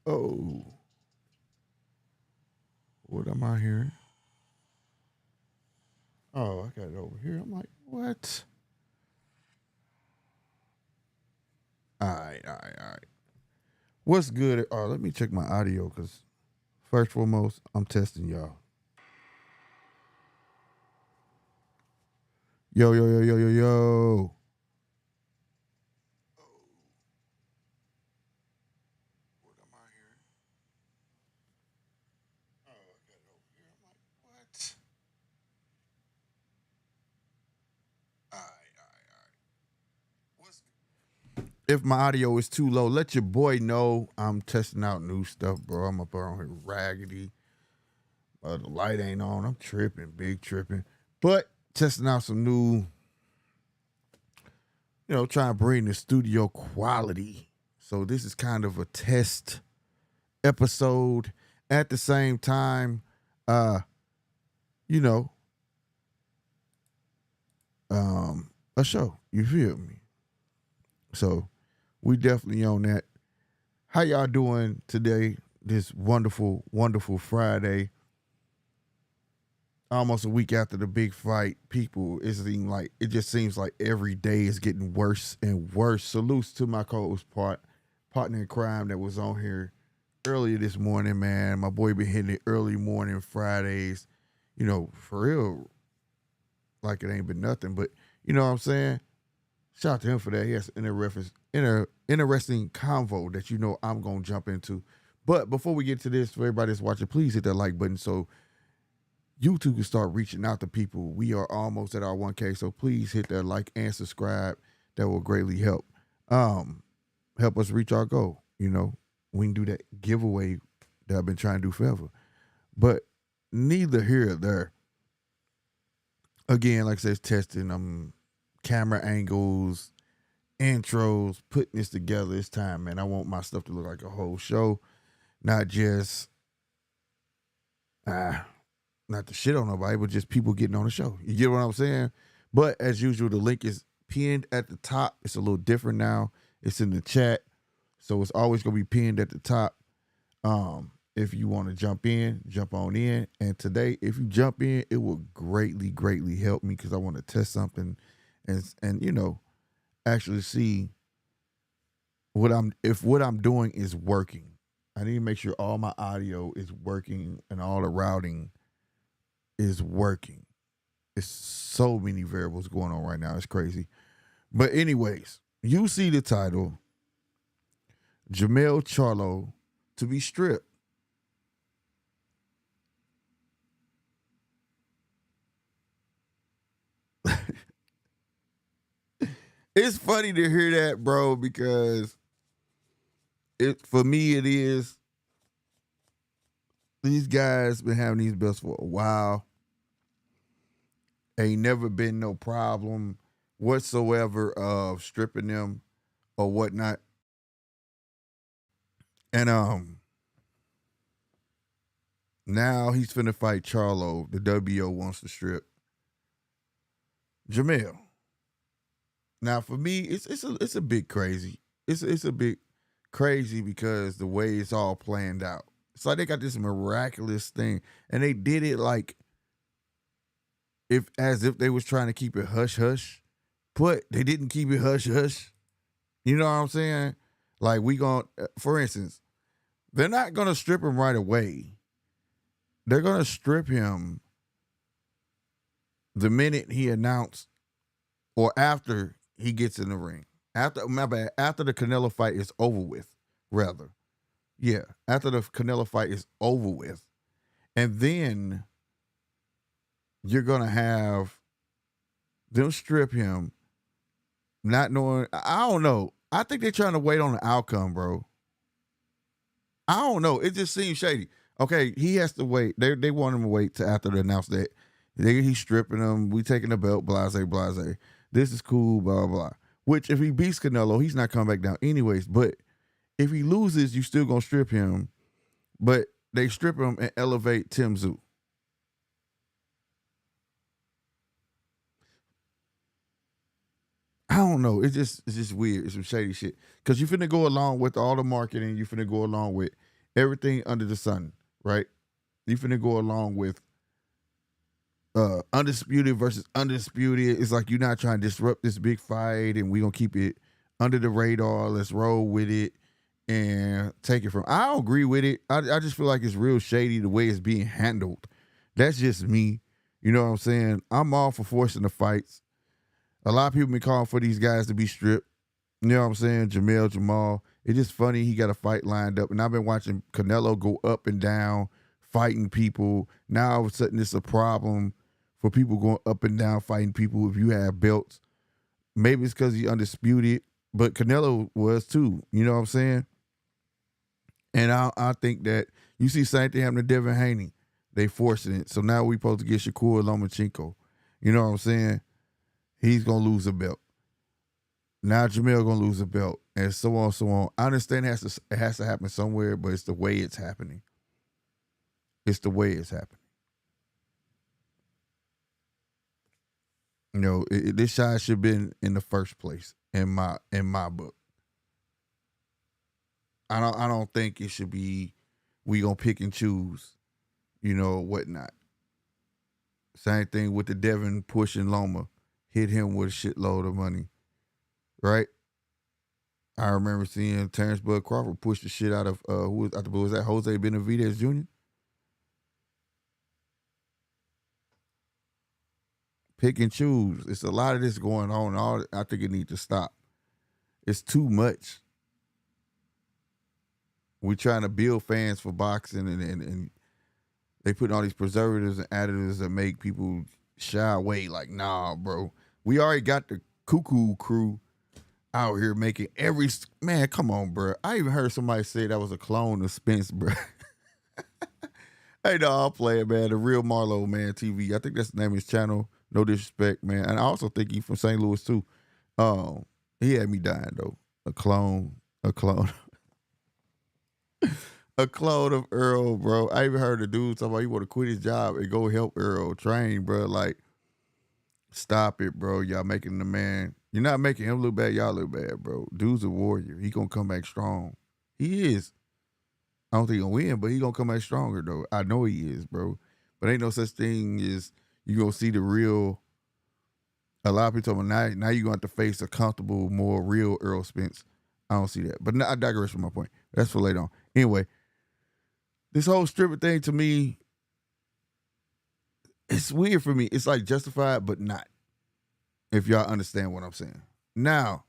Oh, what am I hearing? Oh, I got it over here. I'm like, what? All right, all right, all right. What's good? Let me check my audio because first foremost, I'm testing y'all. Yo, yo, yo, yo, yo, yo. What am I hearing? Oh, I got it over here. I'm like, what? All right, all right, all right. What's If my audio is too low, let your boy know I'm testing out new stuff, bro. I'm up on here raggedy. The light ain't on. I'm tripping, big tripping. But testing out some new, trying to bring the studio quality. So this is kind of a test episode. At the same time, uh, you know, a show. You feel me? So we definitely on that. How y'all doing today? This wonderful, wonderful Friday. Almost a week after the big fight, it just seems like every day is getting worse and worse. Salutes to my co-host partner in crime that was on here earlier this morning, man. My boy been hitting it early morning Fridays, for real, like it ain't been nothing. But you know what I'm saying? Shout out to him for that. He has an interesting convo that I'm gonna jump into. But before we get to this, for everybody that's watching, please hit that like button so YouTube can start reaching out to people. We are almost at our 1K, so please hit that like and subscribe. That will greatly help. Help us reach our goal. We can do that giveaway that I've been trying to do forever. But neither here or there. Again, like I said, testing camera angles, intros, putting this together this time, man. I want my stuff to look like a whole show, not just not to shit on nobody, but just people getting on the show. You get what I'm saying? But as usual, the link is pinned at the top. It's a little different now. It's in the chat. So it's always gonna be pinned at the top. If you want to jump on in. And today, if you jump in, it will greatly, greatly help me because I want to test something and actually see what I'm doing is working. I need to make sure all my audio is working and all the routing is working. It's so many variables going on right now. It's crazy. But anyways, you see the title, Jermell Charlo to be stripped. It's funny to hear that, bro, because for me it is. These guys been having these belts for a while. Ain't never been no problem whatsoever of stripping them or whatnot. And now he's finna fight Charlo. The WBO wants to strip Jermell. Now for me, it's a bit crazy. It's a bit crazy because the way it's all planned out. It's like they got this miraculous thing, and they did it like as if they was trying to keep it hush hush, but they didn't keep it hush hush. You know what I'm saying? Like for instance, they're not gonna strip him right away. They're gonna strip him the minute he announced or after he gets in the ring. After the Canelo fight is over with, rather. Yeah, after the Canelo fight is over with. And then you're gonna have them strip him, not knowing. I don't know. I think they're trying to wait on the outcome, bro. I don't know. It just seems shady. Okay, he has to wait. They want him to wait to after they announce that he's stripping him. We taking the belt. Blase, blase. This is cool. Blah blah. Which if he beats Canelo, he's not coming back down anyways. But if he loses, you still gonna strip him. But they strip him and elevate Tim Tszyu. I don't know. It's just weird. It's some shady shit. Cause you finna go along with all the marketing. You finna go along with everything under the sun, right? You finna go along with undisputed versus undisputed. It's like you're not trying to disrupt this big fight, and we gonna keep it under the radar. Let's roll with it and take it from. I don't agree with it. I just feel like it's real shady the way it's being handled. That's just me. You know what I'm saying? I'm all for forcing the fights. A lot of people been calling for these guys to be stripped. You know what I'm saying? Jamal. It's just funny he got a fight lined up. And I've been watching Canelo go up and down, fighting people. Now all of a sudden it's a problem for people going up and down fighting people if you have belts. Maybe it's because he's undisputed, but Canelo was too. You know what I'm saying? And I think that you see the same thing happening to Devin Haney. They forcing it. So now we supposed to get Shakur Lomachenko. You know what I'm saying? He's going to lose a belt. Now Jermell going to lose a belt. And so on, so on. I understand it has to happen somewhere, but it's the way it's happening. It's the way it's happening. You know, this shot should have been in the first place in my book. I don't think it should be we gonna pick and choose, you know, whatnot. Same thing with the Devin pushing Loma, hit him with a shitload of money, right? I remember seeing Terrence Bud Crawford push the shit out of was that Jose Benavidez Jr. Pick and choose. It's a lot of this going on. I think it needs to stop. It's too much. We're trying to build fans for boxing, and they put all these preservatives and additives that make people shy away. Like, nah, bro. We already got the cuckoo crew out here making every... Man, come on, bro. I even heard somebody say that was a clone of Spence, bro. Hey, no, I'll play it, man. The Real Marlo, man, TV. I think that's the name of his channel. No disrespect, man. And I also think he's from St. Louis, too. He had me dying, though. A clone. A clone of Earl, bro. I even heard a dude talking about he want to quit his job and go help Earl train, bro. Like, stop it, bro. Y'all making the man. You're not making him look bad. Y'all look bad, bro. Dude's a warrior. He gonna come back strong. He is. I don't think he'll win, but he gonna come back stronger, though. I know he is, bro. But ain't no such thing as you gonna see the real. A lot of people talking about now you're gonna have to face a comfortable, more real Earl Spence. I don't see that. But I digress from my point. That's for later on. Anyway, this whole stripping thing to me, it's weird for me. It's like justified, but not. If y'all understand what I'm saying. Now,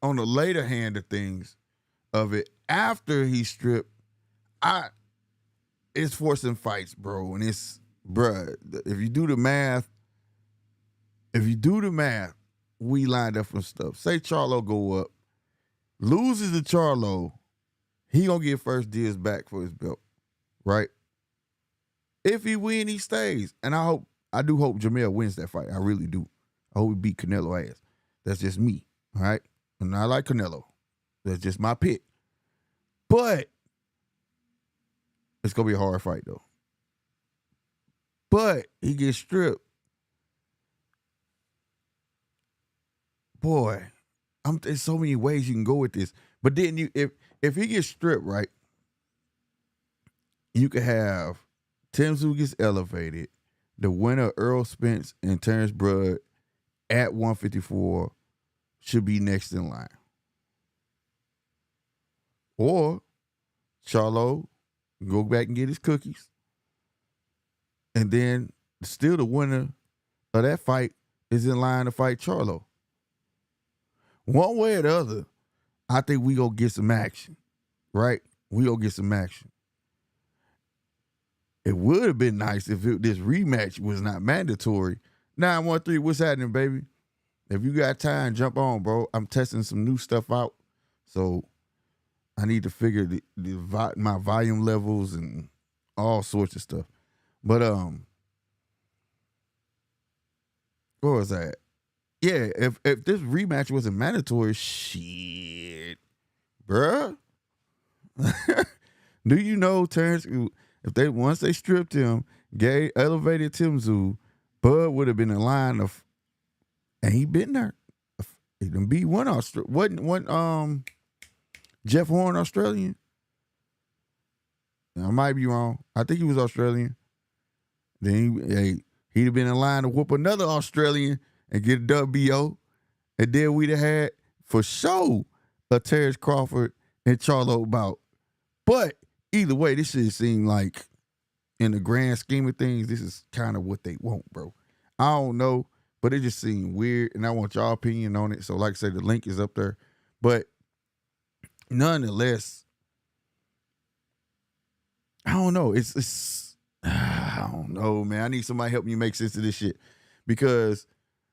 on the later hand of things, of it, after he stripped, it's forcing fights, bro. And it's, bruh, if you do the math, we lined up some stuff. Say Charlo go up, loses to Charlo, he gonna get first deals back for his belt, right? If he win, he stays. And I do hope Jermell wins that fight. I really do. I hope he beat Canelo ass. That's just me, all right? And I like Canelo. That's just my pick. But it's gonna be a hard fight though. But he gets stripped. Boy, there's so many ways you can go with this. But then if he gets stripped, right, you could have Tim Tszyu gets elevated. The winner, Earl Spence and Terrence Bud at 154 should be next in line. Or Charlo go back and get his cookies. And then still the winner of that fight is in line to fight Charlo. One way or the other, I think we gonna get some action, right? We gonna get some action. It would have been nice if this rematch was not mandatory. 913, what's happening, baby? If you got time, jump on, bro. I'm testing some new stuff out, so I need to figure my volume levels and all sorts of stuff. But where was that? Yeah, if this rematch wasn't mandatory, shit, bruh. Do you know Terrence? If once they stripped him, elevated Tim Tszyu, Bud would have been in line of, and he been there. He done beat one Jeff Horn Australian. I might be wrong. I think he was Australian. Then he'd have been in line to whoop another Australian and get a WBO. And then we'd have had, for sure, a Terrence Crawford and Charlo bout. But either way, this shit seemed like, in the grand scheme of things, this is kind of what they want, bro. I don't know, but it just seemed weird, and I want y'all opinion on it. So, like I said, the link is up there. But nonetheless, I don't know. It's I don't know, man. I need somebody help me make sense of this shit. Because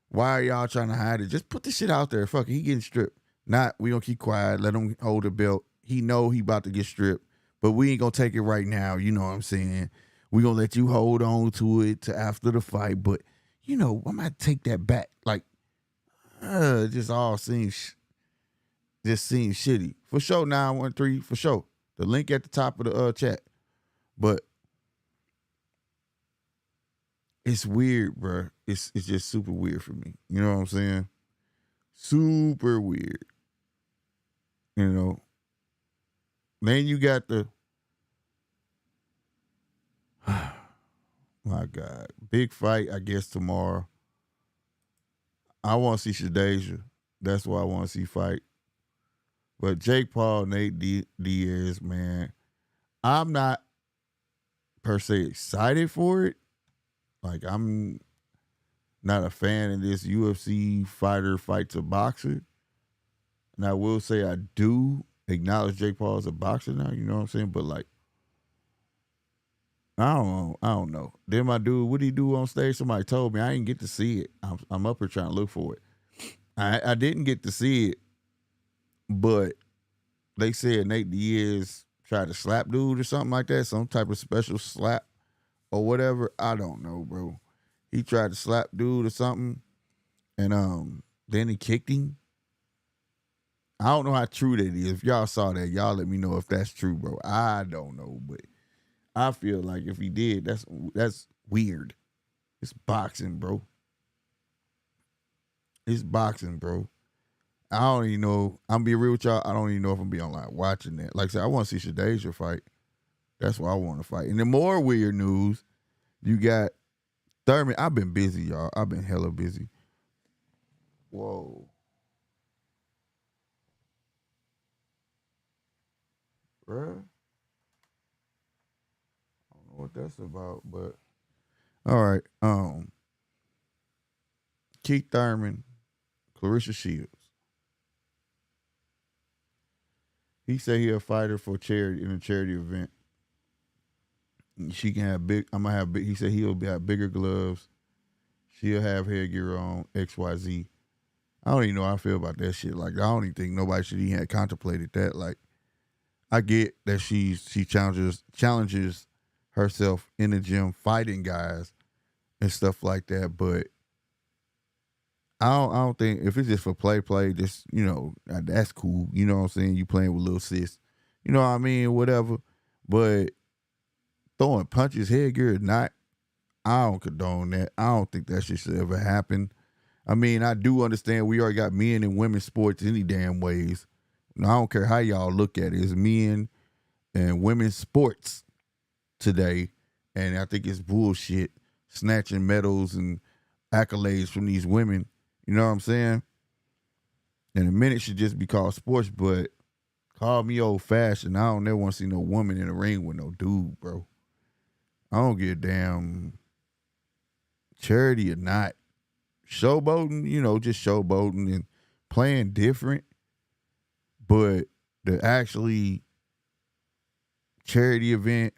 why are y'all trying to hide it? Just put this shit out there. Fuck it, he getting stripped. Not, we gonna keep quiet, let him hold the belt. He know he about to get stripped, but we ain't gonna take it right now. You know what I'm saying? We gonna let you hold on to it to after the fight. But, you know, I might take that back. Like, it just all seems, shitty. For sure, 913, for sure. The link at the top of the chat. But it's weird, bro. It's just super weird for me. You know what I'm saying? Super weird. You know. Then you got the, my God, big fight, I guess, tomorrow. I want to see Shadeja. That's why I want to see fight. But Jake Paul, Nate Diaz, man, I'm not per se excited for it. Like, I'm not a fan of this UFC fighter fights a boxer. And I will say I do acknowledge Jake Paul as a boxer now, you know what I'm saying? But, like, I don't know. Then my dude, what did he do on stage? Somebody told me. I didn't get to see it. I'm up here trying to look for it. I didn't get to see it, but they said Nate Diaz tried to slap dude or something like that, some type of special slap or whatever. I don't know, bro. He tried to slap dude or something, and then he kicked him. I don't know how true that is. If y'all saw that, y'all let me know if that's true, bro. I don't know, but I feel like if he did, that's weird. It's boxing, bro. It's boxing, bro. I don't even know. I'm gonna be real with y'all. I don't even know if I'm gonna be online watching that. Like I said, I want to see Shadeja fight. That's why I want to fight. And the more weird news, you got Thurman. I've been busy, y'all. I've been hella busy. Whoa. Bruh. I don't know what that's about, but all right. Keith Thurman, Clarissa Shields. He said he a fighter for charity in a charity event. She can have big. I'm gonna have big. He said he'll have bigger gloves. She'll have headgear on. XYZ. I don't even know how I feel about that shit. Like, I don't even think nobody should even have contemplated that. Like, I get that she challenges herself in the gym fighting guys and stuff like that, but I don't think, if it's just for play, just, you know, that's cool. You know what I'm saying? You playing with little sis. You know what I mean? Whatever. But throwing punches, headgear, not, I don't condone that. I don't think that shit should ever happen. I mean, I do understand we already got men and women sports any damn ways. I don't care how y'all look at it. It's men and women's sports today. And I think it's bullshit snatching medals and accolades from these women. You know what I'm saying? And a minute should just be called sports, but call me old fashioned. I don't never want to see no woman in the ring with no dude, bro. I don't give a damn charity or not. Showboating, you know, just showboating and playing different. But the actually charity event,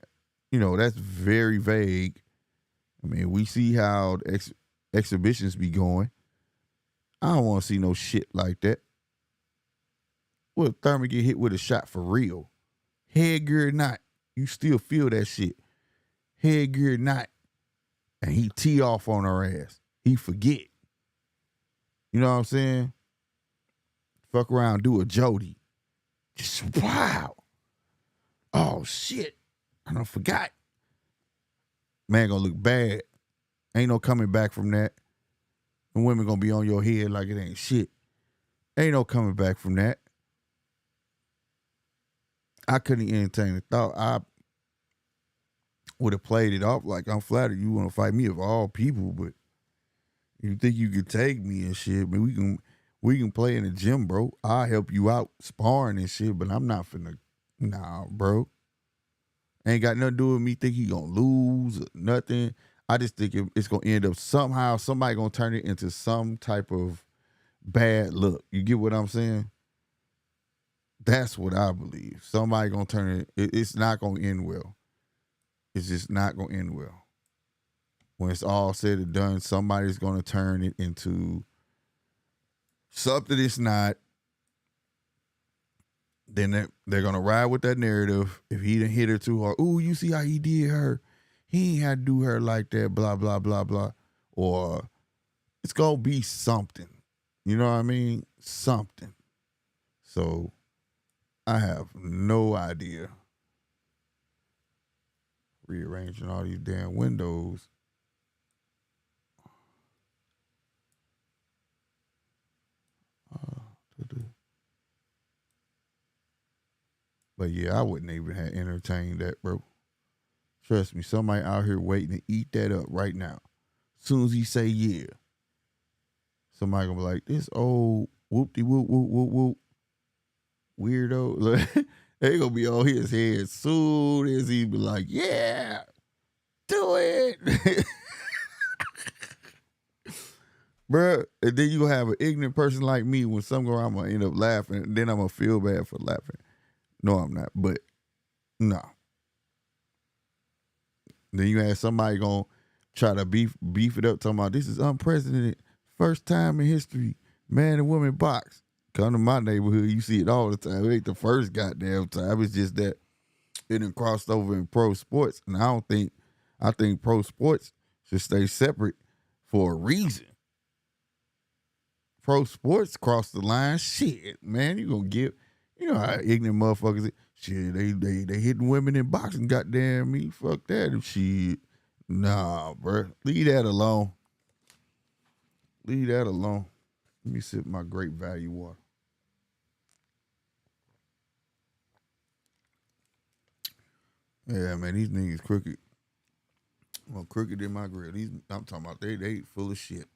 you know, that's very vague. I mean, we see how the exhibitions be going. I don't want to see no shit like that. Well, Thurman get hit with a shot for real. Headgear or not, you still feel that shit. Headgear or not, and he tee off on her ass. He forget. You know what I'm saying? Fuck around, do a Jody. Just wow. Oh shit. I done forgot. Man gonna look bad. Ain't no coming back from that. And women gonna be on your head like it ain't shit. Ain't no coming back from that. I couldn't entertain the thought. would have played it off like I'm flattered you want to fight me of all people, but you think you could take me and shit. But we can play in the gym, bro. I'll help you out sparring and shit, but I'm not finna. Nah, bro. Ain't got nothing to do with me think he gonna lose or nothing. I just think it's gonna end up somehow, somebody gonna turn it into some type of bad look. You get what I'm saying? That's what I believe. Somebody gonna turn it's not gonna end well. It's just not gonna end well. When it's all said and done, somebody's gonna turn it into something it's not. Then they're gonna ride with that narrative. If he didn't hit her too hard, ooh, you see how he did her? He ain't had to do her like that, blah, blah, blah, blah. Or it's gonna be something. You know what I mean? Something. So I have no idea. Rearranging all these damn windows. But yeah, I wouldn't even have entertained that, bro. Trust me, somebody out here waiting to eat that up right now. As soon as he say yeah, somebody gonna be like, this old whoop-de whoop whoop whoop whoop weirdo. They gonna be on his head as soon as he be like, yeah, do it. Bruh, and then you gonna have an ignorant person like me when something go wrong, I'm gonna end up laughing, and then I'm gonna feel bad for laughing. No, I'm not, but no. Then you have somebody gonna try to beef it up, talking about this is unprecedented, first time in history, man and woman box. Come to my neighborhood, you see it all the time. It ain't the first goddamn time. It's just that it done crossed over in pro sports, and I think pro sports should stay separate for a reason. Pro sports cross the line, shit, man. You gonna give, you know how ignorant motherfuckers. Shit, they hitting women in boxing. Goddamn me, fuck that shit. Nah, bro, leave that alone. Leave that alone. Let me sip my great value water. Yeah, man, these niggas crooked. Well, crooked in my grill. I'm talking about they full of shit.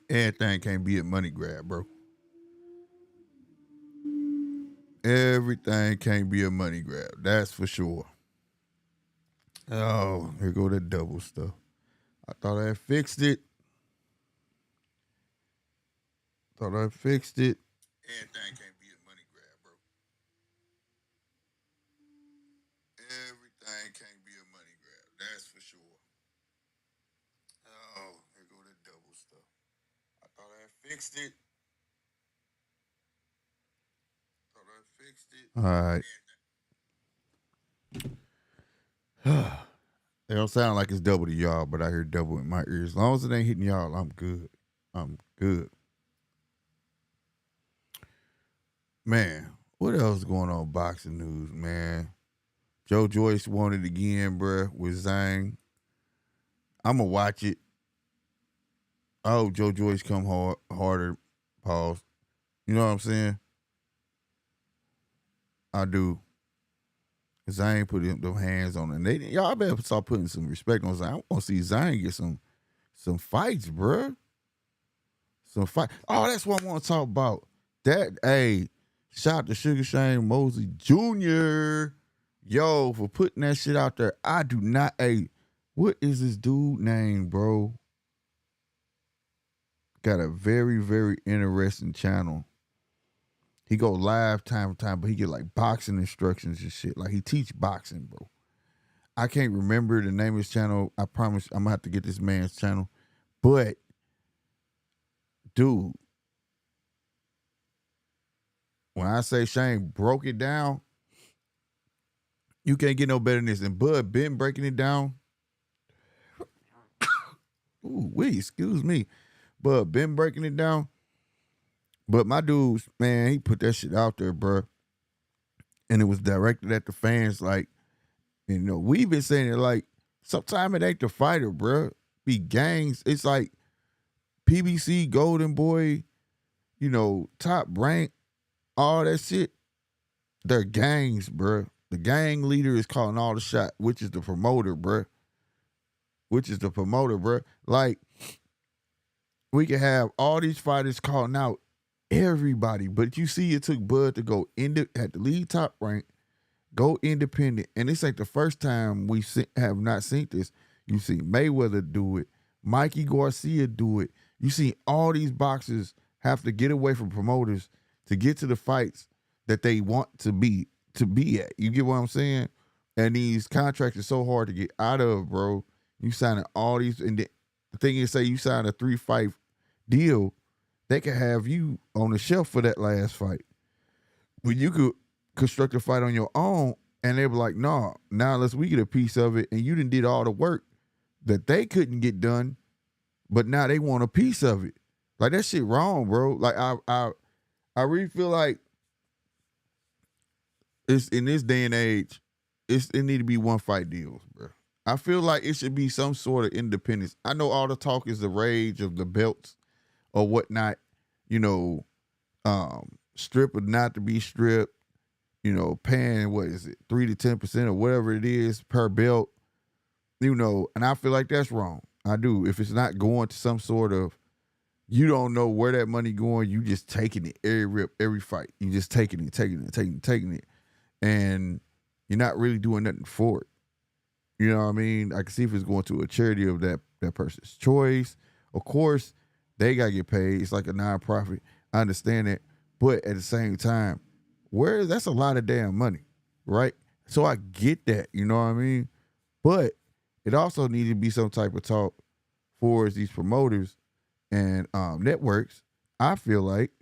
Everything can't be a money grab, bro. Everything can't be a money grab. That's for sure. Oh, here go that double stuff. I thought I had fixed it. Everything can't be a money grab, bro. Everything can't be a money grab. That's for sure. Oh, here go that double stuff. I thought I had fixed it. All right. It don't sound like it's double to y'all, but I hear double in my ears. As long as it ain't hitting y'all, I'm good. I'm good. Man, what else is going on boxing news, man? Joe Joyce won it again, bruh, with Zhang. I'm going to watch it. I hope Joe Joyce come harder, pause. You know what I'm saying? I do. Because I ain't put them hands on it. Y'all better start putting some respect on Zhang. I want to see Zhang get some fights, bruh. Some fight. Oh, that's what I want to talk about. That, hey, shout out to Sugar Shane Mosley Jr. Yo, for putting that shit out there. I do not, hey, what is this dude name, bro? Got a very, very interesting channel. He go live time to time, but he get like boxing instructions and shit. Like he teach boxing, bro. I can't remember the name of his channel. I promise I'm gonna have to get this man's channel. But, dude, when I say Shane broke it down, you can't get no better than this. And Bud been breaking it down. Ooh, excuse me. Bud been breaking it down. But my dudes, man, he put that shit out there, bro. And it was directed at the fans. Like, you know, we've been saying it like, sometimes it ain't the fighter, bro. Be gangs. It's like PBC, Golden Boy, you know, Top Rank. all that shit, they're gangs, bruh. The gang leader is calling all the shot, which is the promoter, bruh. Like, we can have all these fighters calling out everybody, but you see it took Bud to go at the lead top rank, go independent, and this ain't the first time we have not seen this. You see Mayweather do it, Mikey Garcia do it. You see all these boxers have to get away from promoters to get to the fights that they want to be at. You get what I'm saying? And these contracts are so hard to get out of, bro. You signing all these, and the thing is, say you sign a 3-fight deal, they can have you on the shelf for that last fight. But you could construct a fight on your own, and they were like, "Nah, now unless we get a piece of it," and you done did all the work that they couldn't get done, but now they want a piece of it. Like, that shit wrong, bro. Like, I really feel like it's in this day and age, it need to be 1-fight deals, bro. I feel like it should be some sort of independence. I know all the talk is the rage of the belts or whatnot, strip or not to be stripped, paying, 3 to 10% or whatever it is per belt, and I feel like that's wrong. I do. If it's not going to some sort of, you don't know where that money going, you just taking it every rip, every fight. You just taking it. And you're not really doing nothing for it. You know what I mean? I can see if it's going to a charity of that person's choice. Of course, they got to get paid. It's like a nonprofit. I understand that. But at the same time, that's a lot of damn money, right? So I get that, you know what I mean? But it also needs to be some type of talk for these promoters and networks. I feel like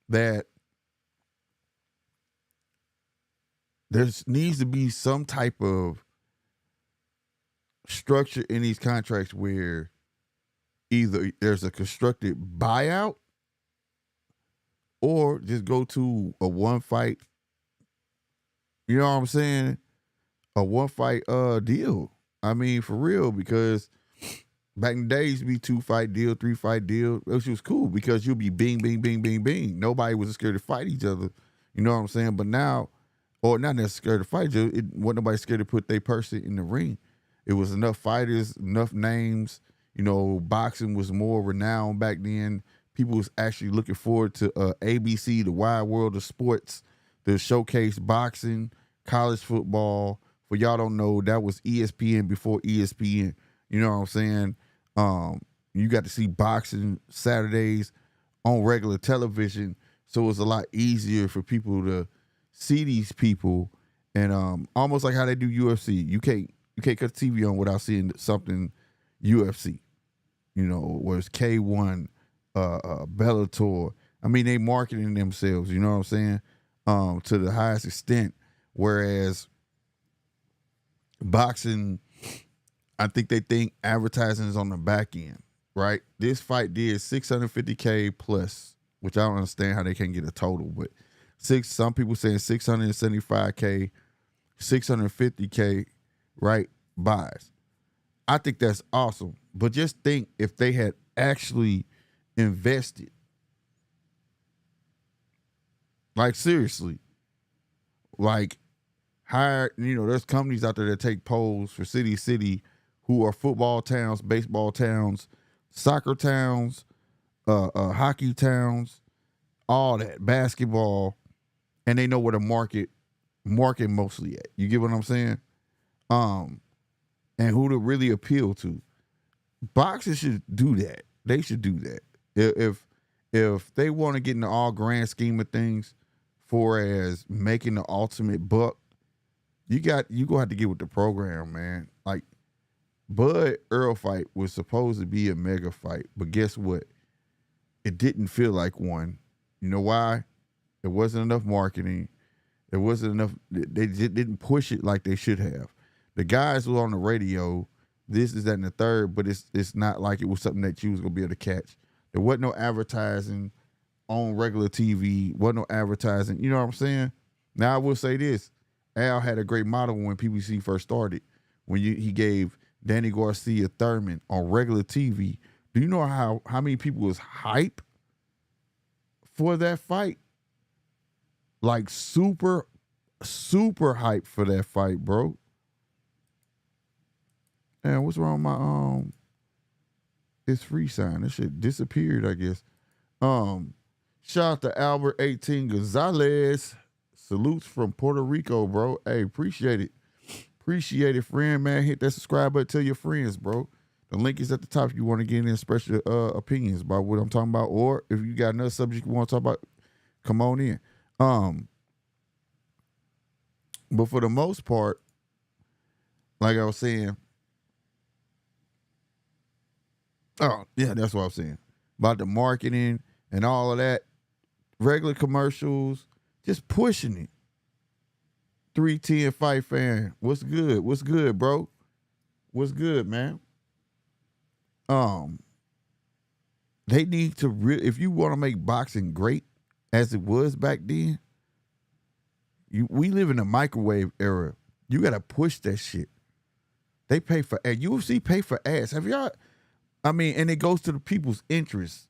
that there needs to be some type of structure in these contracts where either there's a constructed buyout or just go to a 1-fight, you know what I'm saying? A 1-fight deal. I mean, for real, because back in the days, it'd be 2-fight deal, 3-fight deal, which was cool because you'll be bing, bing, bing, bing, bing. Nobody was scared to fight each other. You know what I'm saying? But now, or not necessarily scared to fight each other, it wasn't nobody scared to put their person in the ring. It was enough fighters, enough names. Boxing was more renowned back then. People was actually looking forward to ABC, the Wide World of Sports, to showcase boxing, college football. For y'all don't know, that was ESPN before ESPN. You know what I'm saying? You got to see boxing Saturdays on regular television, so it was a lot easier for people to see these people. And almost like how they do UFC. You can't cut the TV on without seeing something UFC. Where it's K1, Bellator. I mean, they marketing themselves, you know what I'm saying? To the highest extent. Whereas boxing, I think they think advertising is on the back end, right? This fight did $650K plus, which I don't understand how they can't get a total, but some people saying $675K, $650K, right? Buys. I think that's awesome. But just think if they had actually invested. Like, seriously. Like, hired, there's companies out there that take polls for city who are football towns, baseball towns, soccer towns, hockey towns, all that, basketball, and they know where to market mostly at. You get what I'm saying? And who to really appeal to. Boxers should do that. They should do that. If they want to get in the all grand scheme of things, for as making the ultimate buck, you gonna have to get with the program, man. Like, Bud Earl fight was supposed to be a mega fight, but guess what? It didn't feel like one. You know why? There wasn't enough marketing. There wasn't enough. They didn't push it like they should have. The guys were on the radio, this, is that, and the third, but it's not like it was something that you was gonna be able to catch. There wasn't no advertising on regular TV. Wasn't no advertising. You know what I'm saying? Now I will say this: Al had a great model when PBC first started. When he gave Danny Garcia Thurman on regular TV. Do you know how many people was hype for that fight? Like super, super hyped for that fight, bro. And what's wrong with my it's free sign. That shit disappeared, I guess. Shout out to Albert 18 Gonzalez. Salutes from Puerto Rico, bro. Hey, appreciate it. Appreciate it, friend, man. Hit that subscribe button. Tell your friends, bro. The link is at the top if you want to get in and express your opinions about what I'm talking about. Or if you got another subject you want to talk about, come on in. But for the most part, like I was saying, oh, yeah, that's what I was saying. About the marketing and all of that. Regular commercials, just pushing it. 310 Fight Fan. What's good? What's good, bro? What's good, man? They need to if you want to make boxing great as it was back then, we live in a microwave era. You gotta push that shit. They pay for ads. UFC pay for ads. Have y'all? I mean, and it goes to the people's interests.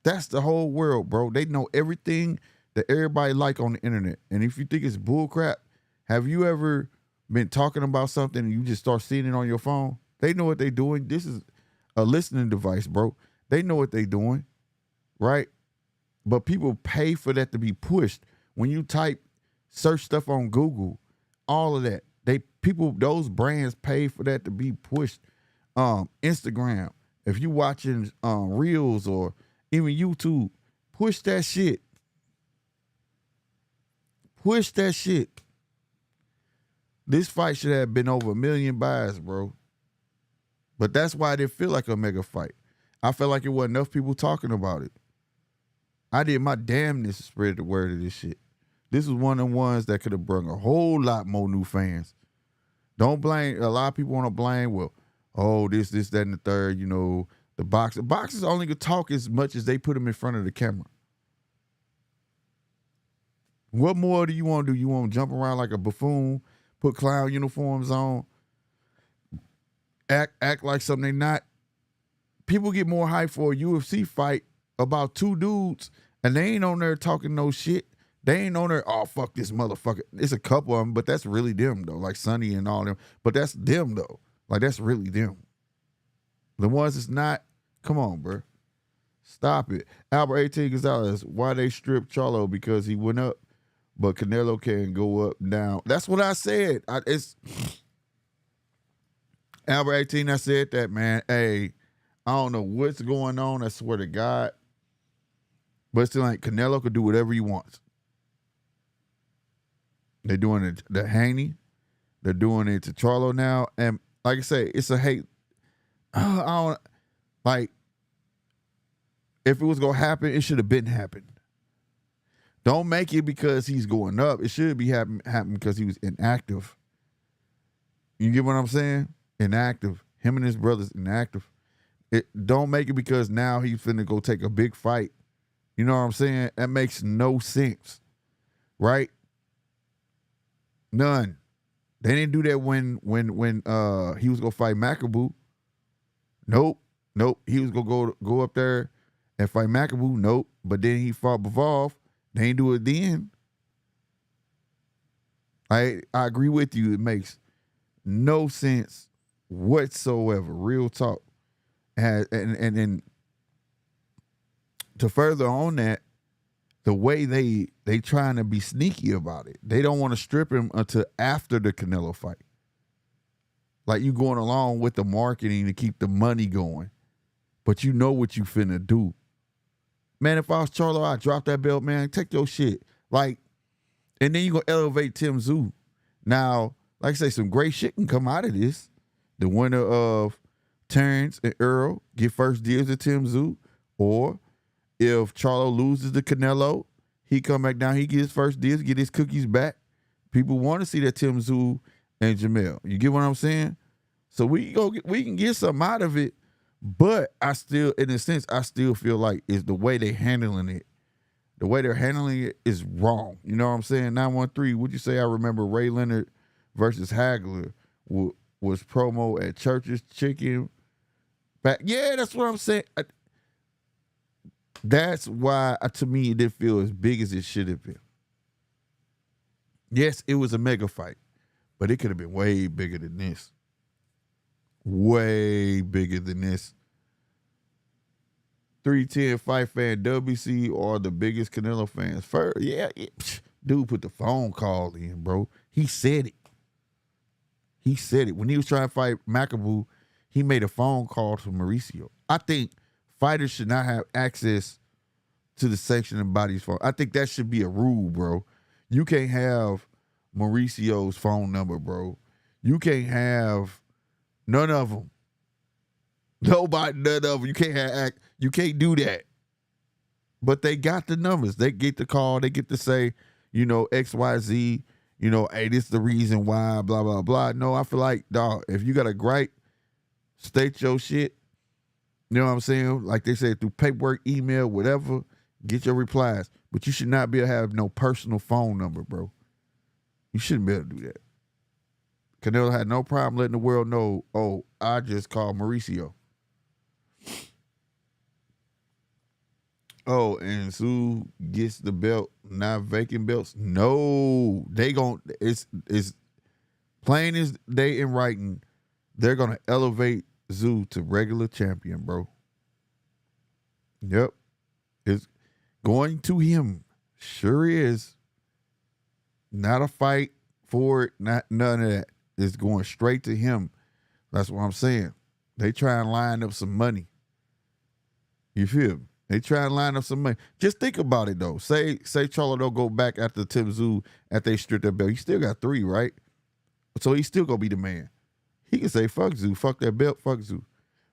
That's the whole world, bro. They know everything that everybody like on the internet. And if you think it's bullcrap, have you ever been talking about something and you just start seeing it on your phone? They know what they're doing. This is a listening device, bro. They know what they're doing, right? But people pay for that to be pushed. When you search stuff on Google, all of that, those brands pay for that to be pushed. Instagram, if you watching Reels or even YouTube, push that shit. Push that shit. This fight should have been over 1 million buys, bro. But that's why it didn't feel like a mega fight. I felt like it wasn't enough people talking about it. I did my damnness to spread the word of this shit. This was one of the ones that could have brought a whole lot more new fans. Don't blame, a lot of people want to blame, well, oh, this, that, and the third, you know, the boxers. Boxers only could talk as much as they put them in front of the camera. What more do you want to do? You want to jump around like a buffoon, put clown uniforms on, act like something they not? People get more hype for a UFC fight about two dudes, and they ain't on there talking no shit. They ain't on there, oh, fuck this motherfucker. It's a couple of them, but that's really them, though. Like Sonny and all them. But that's them, though. Like, that's really them. The ones that's not, come on, bro. Stop it. Albert 18 Gonzalez, why they stripped Charlo? Because he went up, but Canelo can go up and down. That's what I said. It's Albert 18, I said that, man. Hey, I don't know what's going on. I swear to God. But it's still like Canelo could do whatever he wants. They're doing it to Haney. They're doing it to Charlo now. And like I say, it's a hate. I don't, like, if it was going to happen, it should have been happened. Don't make it because he's going up. It should be happen because he was inactive. You get what I'm saying? Inactive. Him and his brothers inactive. Don't make it because now he's finna go take a big fight. You know what I'm saying? That makes no sense. Right? None. They didn't do that when he was gonna fight Makabu. Nope. He was gonna go up there and fight Makabu. Nope. But then he fought Bivol. They ain't do it then. I agree with you. It makes no sense whatsoever. Real talk. And then to further on that, the way they trying to be sneaky about it. They don't want to strip him until after the Canelo fight. Like you going along with the marketing to keep the money going. But you know what you finna do. Man, if I was Charlo, I'd drop that belt, man. Take your shit. Like, and then you gonna elevate Tim Tszyu. Now, like I say, some great shit can come out of this. The winner of Terrence and Earl get first deals to Tim Tszyu. Or if Charlo loses to Canelo, he come back down, he get his first deals, get his cookies back. People want to see that Tim Tszyu and Jermell. You get what I'm saying? So we can get something out of it, but I still, in a sense, I still feel like it's the way they handling it. The way they're handling it is wrong. You know what I'm saying? 913, would you say I remember Ray Leonard versus Hagler was promo at Church's Chicken back? Yeah, that's what I'm saying. That's why, to me, it didn't feel as big as it should have been. Yes, it was a mega fight, but it could have been way bigger than this. Way bigger than this. 310 Fight Fan WC are the biggest Canelo fans. First, dude put the phone call in, bro. He said it. He said it. When he was trying to fight Makabu, he made a phone call to Mauricio. I think fighters should not have access to the sanctioning body's phone. I think that should be a rule, bro. You can't have Mauricio's phone number, bro. You can't have none of them. Nobody, none of them. You can't have you can't do that. But they got the numbers. They get the call. They get to say, XYZ, hey, this is the reason why, blah, blah, blah. No, I feel like, dog, if you got a gripe, state your shit. You know what I'm saying? Like they said, through paperwork, email, whatever, get your replies. But you should not be able to have no personal phone number, bro. You shouldn't be able to do that. Canelo had no problem letting the world know, oh, I just called Mauricio. Oh, and Tszyu gets the belt, not vacant belts. No, it's plain as day in writing. They're gonna elevate Tszyu to regular champion, bro. Yep, it's going to him. Sure is. Not a fight for it. Not none of that. It's going straight to him. That's what I'm saying. They try and line up some money. You feel me? They try and line up some money. Just think about it, though. Say Charlo don't go back after Tim Tszyu after they strip that belt. He still got 3, right? So he's still going to be the man. He can say, fuck Tszyu, fuck that belt, fuck Tszyu.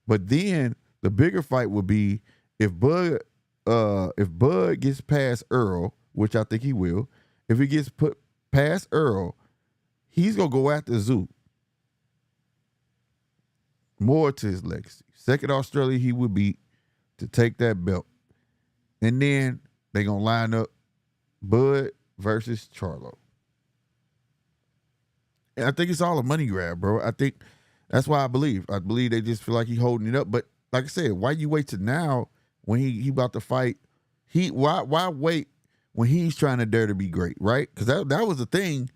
But then the bigger fight would be if Bud gets past Earl, which I think he will, if he gets put past Earl, he's going to go after Tszyu. More to his legacy. Second Australia he would beat to take that belt. And then they're going to line up Bud versus Charlo. And I think it's all a money grab, bro. I think that's why I believe. I believe they just feel like he's holding it up. But like I said, why you wait till now when he about to fight? Why wait when he's trying to dare to be great, right? Because that was the thing.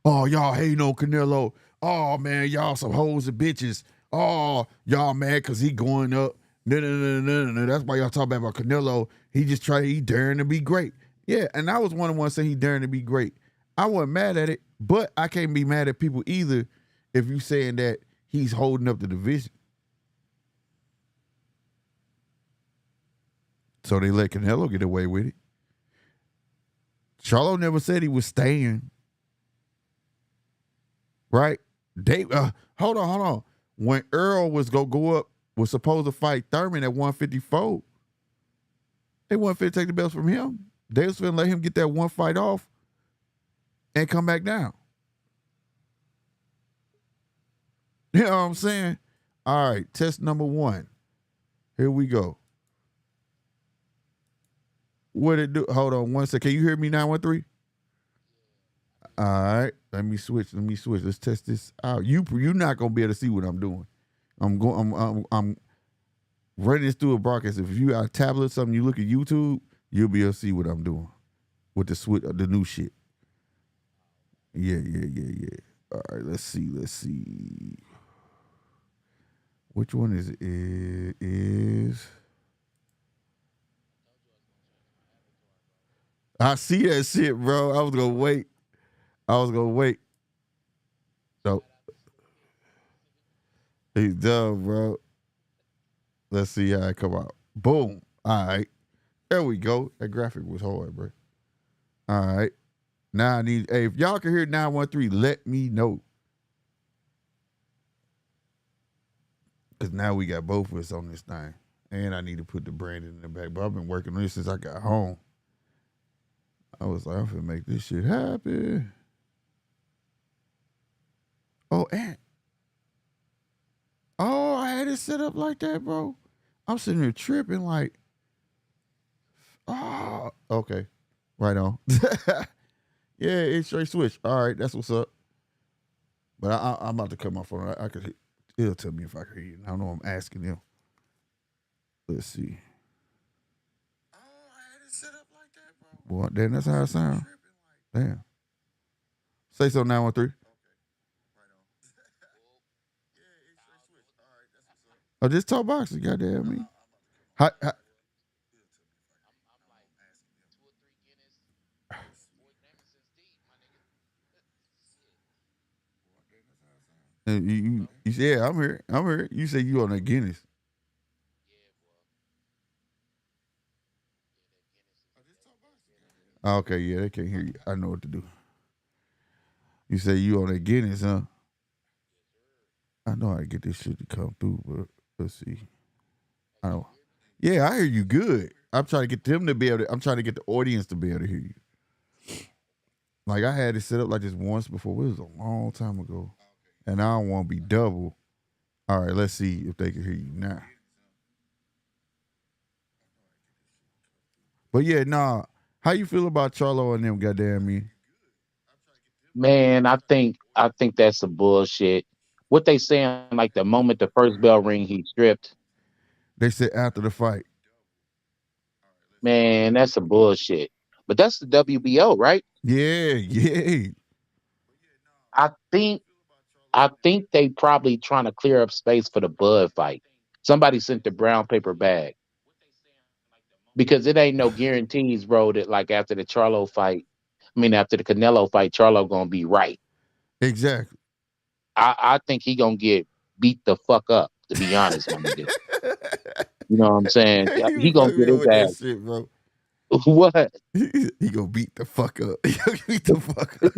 Oh, y'all hating on Canelo. Oh, man, y'all some hoes and bitches. Oh, y'all mad because he going up. No. That's why y'all talking about Canelo. He daring to be great. Yeah, and I was one of the ones saying he daring to be great. I wasn't mad at it, but I can't be mad at people either if you saying that he's holding up the division. So they let Canelo get away with it. Charlo never said he was staying. Right? Hold on. When Earl was supposed to fight Thurman at 154, they wasn't finna take the belts from him. They was finna let him get that one fight off and come back down. You know what I'm saying? All right, test number 1. Here we go. What it do? Hold on one second. Can you hear me 913? All right, let me switch. Let's test this out. You're not gonna be able to see what I'm doing. I'm running this through a broadcast. If you got a tablet or something, you look at YouTube, you'll be able to see what I'm doing with the new shit. Yeah. All right, let's see. Which one is it? It is. I see that shit, bro. I was gonna wait. So he's done, bro. Let's see how it come out. Boom. All right. There we go. That graphic was hard, bro. All right. Now if y'all can hear 913, let me know. Because now we got both of us on this thing. And I need to put the branding in the back. But I've been working on this since I got home. I was like, I'm finna make this shit happen. I had it set up like that, bro. I'm sitting here tripping like, okay. Right on. Yeah, it's straight switch. All right, that's what's up. But I'm about to cut my phone. It'll tell me if I can hear you. I don't know. I'm asking him. Let's see. I had it set up like that, bro. Boy, damn, that's how it sounds. Damn. Say so 913. Oh, just talk boxing, goddamn me. How, you say, yeah, I'm here. I'm here. You say you on that Guinness. Oh, okay, yeah, they can't hear you. I know what to do. You say you on that Guinness, huh? I know how to get this shit to come through, but let's see. I don't. Yeah, I hear you good. I'm trying to get them to be able to. I'm trying to get the audience to be able to hear you. Like I had it set up like this once before. It was a long time ago, and I don't want to be double. All right, let's see if they can hear you now. But yeah, nah. How you feel about Charlo and them? Goddamn me. Man, I think that's some bullshit. What they saying, like the moment the first bell ring, he stripped. They said after the fight. Man, that's some bullshit. But that's the WBO, right? Yeah, yeah. I think I think they probably trying to clear up space for the Bud fight. Somebody sent the brown paper bag because it ain't no guarantees, bro. That like after the Charlo fight, I mean after the Canelo fight, Charlo gonna be right. Exactly. I think he gonna get beat the fuck up. To be honest, my nigga. You know what I'm saying? Yeah, You he gonna fucking get up his with that ass. shit, bro. What? He gonna beat the fuck up. He gonna beat the fuck up.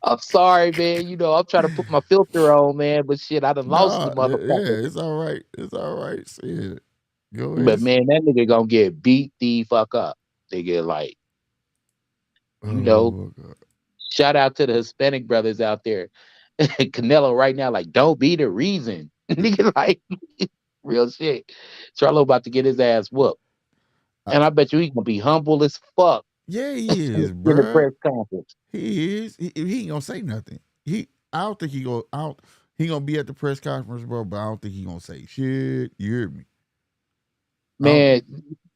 I'm sorry, man. You know, I'm trying to put my filter on, man, but shit, I done lost the Nah, motherfucker. yeah, it's all right. It's all right. Shit. Go ahead. But man, that nigga gonna get beat the fuck up. Nigga, like, you know, Oh my god. shout out to the Hispanic brothers out there. Canelo right now, like, don't be the reason. Nigga, like, real shit. Charlo about to get his ass whooped. I, And I bet you he gonna be humble as fuck yeah, he is, in the bruh. press conference. He is. He ain't gonna say nothing. I don't think he go out. He gonna be at the press conference, bro. But I don't think he gonna say shit. You hear me? I don't. Man,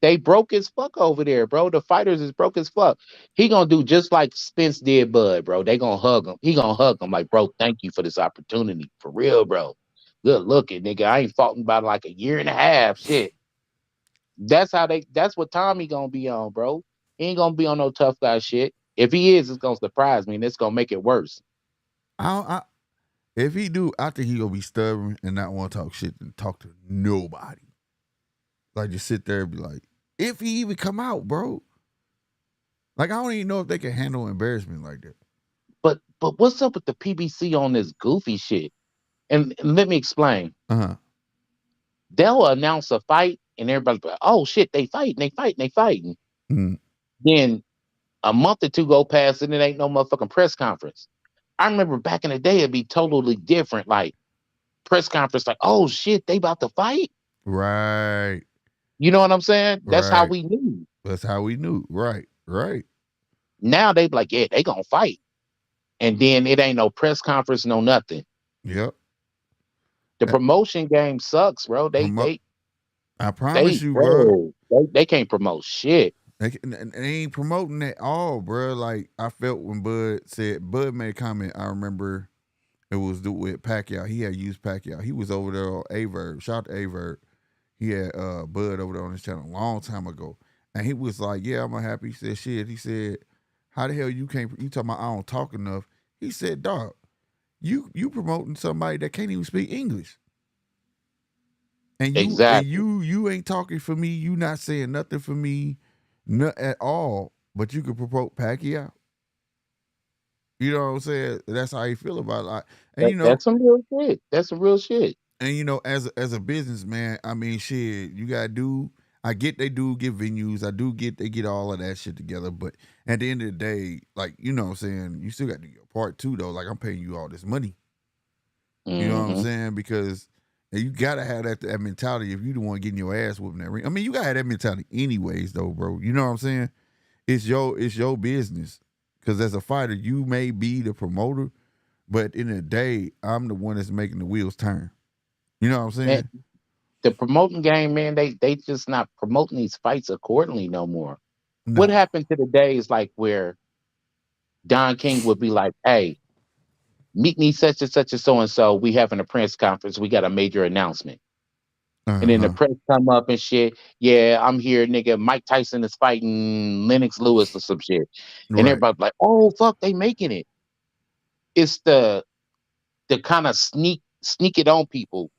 they broke as fuck over there, bro. The fighters is broke as fuck. He gonna do just like Spence did Bud, bro. They gonna hug him. He gonna hug him like, bro, thank you for this opportunity. For real, bro. Good looking, nigga. I ain't fought in about like a year and a half. Shit. That's what Tommy gonna be on, bro. He ain't gonna be on no tough guy shit. If he is, it's gonna surprise me and it's gonna make it worse. I if he do, I think he gonna be stubborn and not want to talk shit and talk to nobody. Like just sit there and be like, if he even come out, bro. Like I don't even know if they can handle embarrassment like that. But what's up with the PBC on this goofy shit? And let me explain. Uh huh. They'll announce a fight and everybody's like, oh shit, they fighting. Mm. Then a month or two go past and it ain't no motherfucking press conference. I remember back in the day it'd be totally different. Like press conference, like, oh shit, they about to fight. Right. You know what I'm saying? That's how Right. we knew. That's how we knew. Right. Right. Now they be like, yeah, they gonna fight. And then it ain't no press conference, no nothing. Yep. The That promotion game sucks, bro. They promote. they I promise they you, bro. bro, they can't promote shit. They ain't promoting at all, bro. Like I felt when Bud made a comment. I remember it was with Pacquiao. He had used Pacquiao. He was over there on Averb. Shout out to Averb. He had Bud over there on his channel a long time ago, and he was like, "Yeah, I'm happy." He said, "Shit." He said, "How the hell you can't? You talking about I don't talk enough?" He said, "Dog, you promoting somebody that can't even speak English, and Exactly. you ain't talking for me. You not saying nothing for me, not at all. But you can promote Pacquiao. You know what I'm saying? That's how you feel about it. Like, and That's some real shit. That's some real shit. as a businessman, I mean, shit, you gotta do. I get they do get venues. I do get they get all of that shit together. But at the end of the day, like you know what I'm saying, you still got to do your part too, though. Like I'm paying you all this money. You know what I'm Hmm. saying? Because you gotta have that mentality if you the one getting your ass whooping that ring. I mean, you gotta have that mentality anyways, though, bro. You know what I'm saying? It's your business. Because as a fighter, you may be the promoter, but in the day, I'm the one that's making the wheels turn. You know what I'm Man, saying? the promoting game, man, they just not promoting these fights accordingly no more. What No. happened to the days like where Don King would be like, "Hey, meet me such and so and so. We having a press conference. We got a major announcement." And then the Uh-huh. press come up and shit. Yeah, I'm here, nigga. Mike Tyson is fighting Lennox Lewis or some shit. And Right. everybody's like, "Oh fuck, they making it." It's the kind of sneak it on people.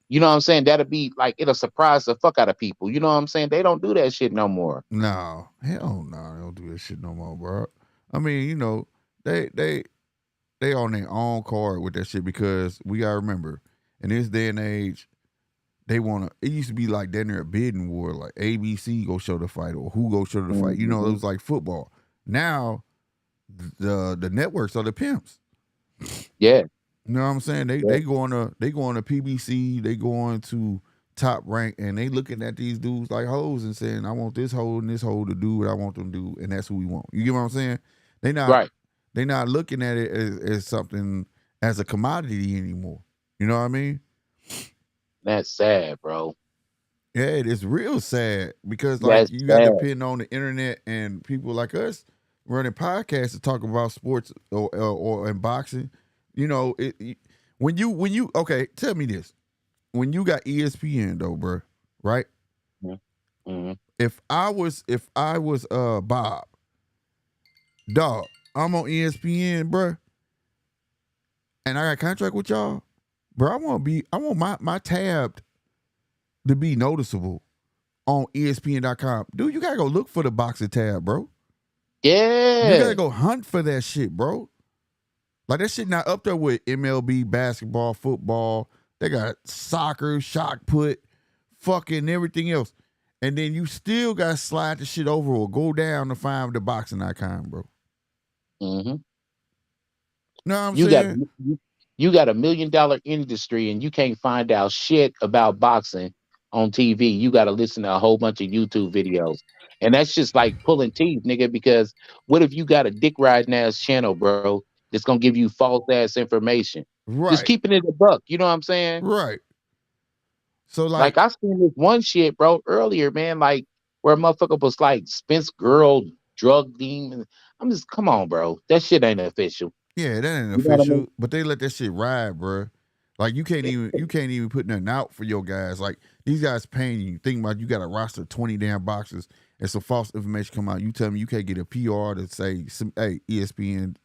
You know what I'm saying? That'll be like it'll surprise the fuck out of people. You know what I'm saying? They don't do that shit no more. No. Hell no. They don't do that shit no more, bro. I mean, they they they on their own card with that shit because we gotta remember, in this day and age, they wanna it used to be like then they're a bidding war, like ABC go show the fight or who go show the fight. It Mhm. was like football. Now the networks are the pimps. Yeah, You know what I'm saying? They yeah, they go on to PBC, they go on to Top Rank, and they looking at these dudes like hoes and saying, I want this hoe and this hoe to do what I want them to do, and that's who we want. You get what I'm saying? They not right. they not looking at it as something as a commodity anymore. You know what I mean? That's sad, bro. Yeah, it is real sad because like That's you got to sad. depend on the internet and people like us running podcasts to talk about sports or in boxing. When you okay, tell me this. When you got ESPN though, bro, right? Mhm. If I was Bob, dog, I'm on ESPN, bro, and I got a contract with y'all, bro. I want my tab to be noticeable on ESPN.com. Dude, you gotta go look for the boxing tab, bro. You gotta Yeah, go hunt for that shit, bro. Like that shit not up there with MLB, basketball, football. They got soccer, shot put, fucking everything else. And then you still gotta slide the shit over or go down to find the boxing icon, bro. hmm Know what I'm you got saying? you got $1 million industry, and you can't find out shit about boxing on TV. You got to listen to a whole bunch of YouTube videos, and that's just like pulling teeth, nigga. Because what if you got a dick riding ass channel, bro? That's gonna give you false ass information. Just Right, keeping it a buck. You know what I'm saying? right. So like, Like I seen this one shit, bro, earlier, man. Like where a motherfucker was like Spence girl drug demon. I'm just come on, bro. That shit ain't official. yeah, that ain't You know what I mean? official, but they let that shit ride, bro. Like you can't even put nothing out for your guys. Like these guys paying you. Think about you got a roster of 20 damn boxes and some false information come out. You tell me you can't get a PR to say, hey, ESPN,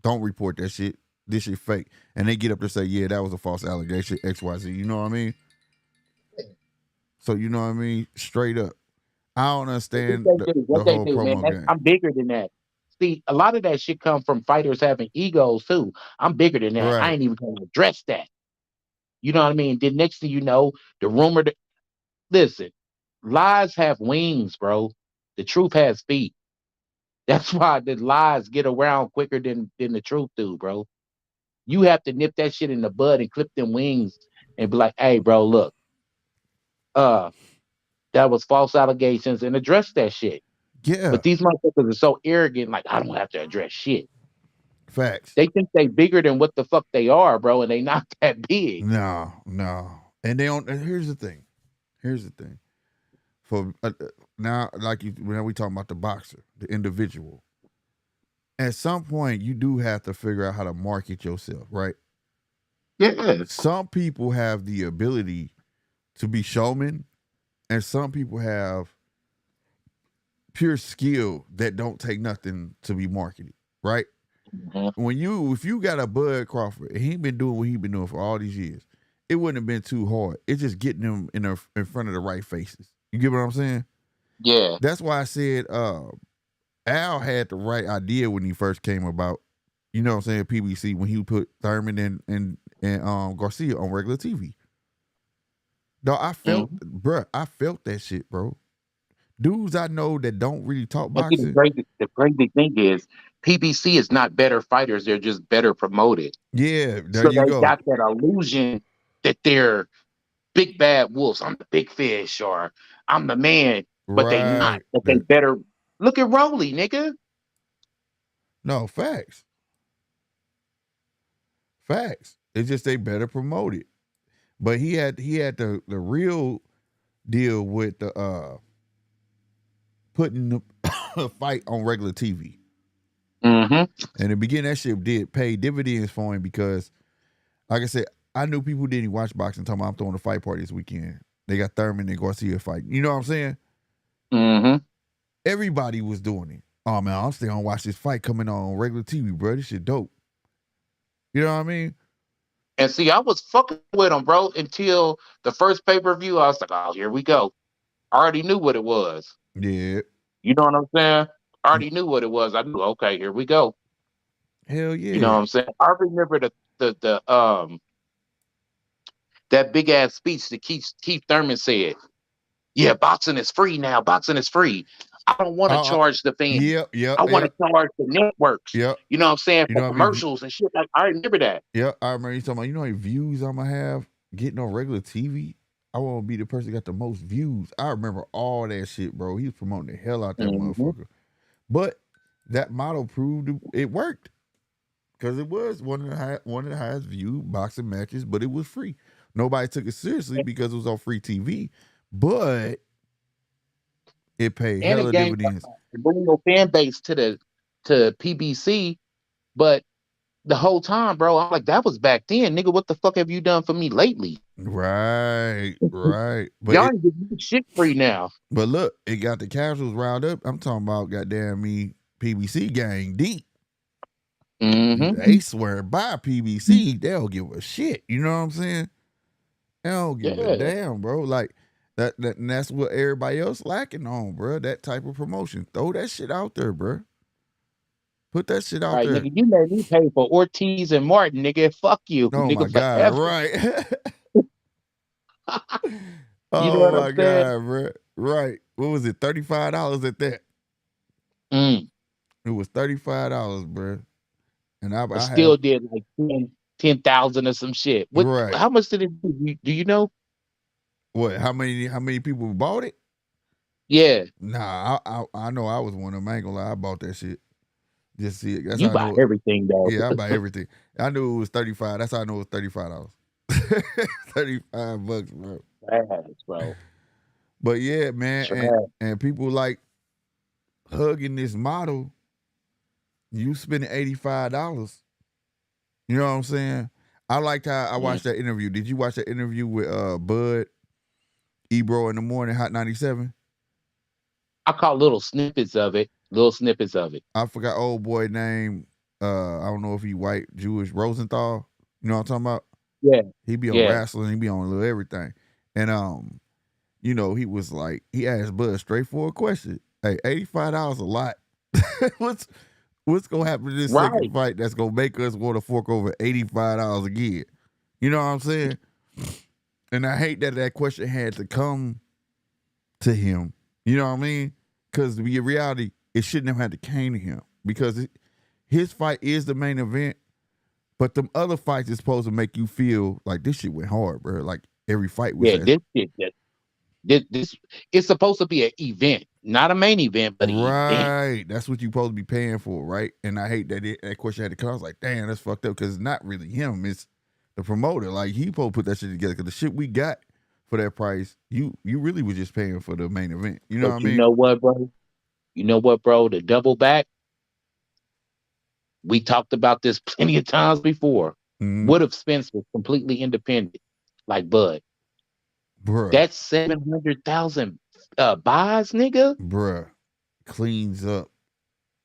don't report that shit. This shit fake. And they get up to say, yeah, that was a false allegation, XYZ. You know what I mean? So you know what I mean? Straight up. I don't What understand they the, do, the what they whole do, man. promo game. I'm bigger than that. See, a lot of that shit come from fighters having egos too. I'm bigger than that. I Right. ain't even gonna address that. You know what I mean? Then next thing you know, the rumor that listen, lies have wings, bro. The truth has feet. That's why the lies get around quicker than the truth do, bro. You have to nip that shit in the bud and clip them wings and be like, hey, bro, look, uh, that was false allegations and address that shit. Yeah. But these motherfuckers are so arrogant, like I don't have to address shit. Facts. They think they bigger than what the fuck they are, bro, and they not that big. No, no. And they don't. And here's the thing. Here's the thing. For now, like when we talking about the boxer, the individual. At some point, you do have to figure out how to market yourself, right? Yeah. Some people have the ability to be showmen, and some people have pure skill that don't take nothing to be marketed, right? Mhm. If you got a Bud Crawford and he been doing what he been doing for all these years, it wouldn't have been too hard. It's just getting him in front of the right faces. You get what I'm saying? Yeah. That's why I said Al had the right idea when he first came about. You know what I'm saying? PBC when he put Thurman and Garcia on regular TV. Dog, Mhm. I felt that shit, bro. Dudes I know that don't really talk And see, boxing. the crazy thing is, PBC is not better fighters; they're just better promoted. Yeah, there So you they go. got that illusion that they're big bad wolves. I'm the big fish, or I'm the man, but they not. Right. But they better. Look at Rolly, nigga. No, facts. Facts. It's just they better promote it. But he had the real deal with the putting the fight on regular TV. Mm-hmm. In the beginning, that shit did pay dividends for him because, like I said, I knew people didn't watch boxing talking about I'm throwing a fight party this weekend. They got Thurman and Garcia fighting. You know what I'm saying? Mm-hmm. Everybody was doing it. Oh man, I'm still gonna watch this fight coming on regular TV, bro. This shit dope. You know what I mean? And see, I was fucking with him, bro, until the first pay-per-view. I was like, oh, here we go. I already knew what it was. Yeah. You know what I'm saying? I already knew what it was. I knew, okay, here we go. Hell yeah. You know what I'm saying? I remember the that big ass speech that Keith Thurman said. Yeah, boxing is free now. Boxing is free. I don't want to charge the fans. Yep. I want to charge the networks. Yep. You know what I'm saying? You For know what I mean? commercials and shit. Like, I remember that. Yeah, I remember you talking about, you know how many views I'm gonna have getting on regular TV? I want to be the person that got the most views. I remember all that shit, bro. He was promoting the hell out that motherfucker. But that model proved it worked. Because it was one of the highest viewed boxing matches, but it was free. Nobody took it seriously because it was on free TV, but it paid And hella it gained dividends. a real fan base to PBC, but the whole time, bro, I'm like, that was back then, nigga. What the fuck have you done for me lately? Right. But y'all ain't giving me shit free now. But look, it got the casuals riled up. I'm talking about goddamn me PBC gang deep. Mm-hmm. They swear by PBC, they don't give a shit. You know what I'm saying? They don't give a damn, bro. Like and that's what everybody else lacking on, bro. That type of promotion. Throw that shit out there, bro. Put that shit out there. Nigga, you made me pay for Ortiz and Martin, nigga. Fuck you, oh nigga. My God, right. You know what my I'm saying? God, bro. Right. What was it? $35 at that. It was $35, bro. And I still did like 10,000 or some shit. Right. How much did it do? Do you know? What? How many people bought it? Yeah. Nah, I know I was one of them. I ain't gonna lie, I bought that shit. Just see it. That's you how buy I know everything, though. Yeah, I buy everything. I knew it was 35. That's how I know it was $35. $35, bro. Bro. But yeah, man, and people like hugging this model. You spending $85. You know what I'm saying? I liked how I watched that interview. Did you watch that interview with Bud, Ebro in the morning, Hot 97? I caught little snippets of it. I forgot old boy name. I don't know if he white, Jewish, Rosenthal. You know what I'm talking about? Yeah. He be on wrestling. He be on a little everything. And you know, he was like, he asked Bud a straightforward question. Hey, $85 a lot. What's gonna happen to this second fight that's gonna make us want to fork over $85 again? You know what I'm saying? And I hate that question had to come to him. You know what I mean? Because the reality, it shouldn't have had to came to him because his fight is the main event, but them other fights is supposed to make you feel like this shit went hard, bro. Like every fight was this it's supposed to be an event, not a main event, but an event. Right. That's what you're supposed to be paying for, right? And I hate that that question had to come. I was like, damn, that's fucked up because it's not really him. It's the promoter. Like, he supposed to put that shit together because the shit we got for that price, you really was just paying for the main event. You know what I mean? You know what, bro? The double back, we talked about this plenty of times before. What if Spence was completely independent, like Bud? Bruh. That's 700,000 buys, nigga. Bruh. Cleans up.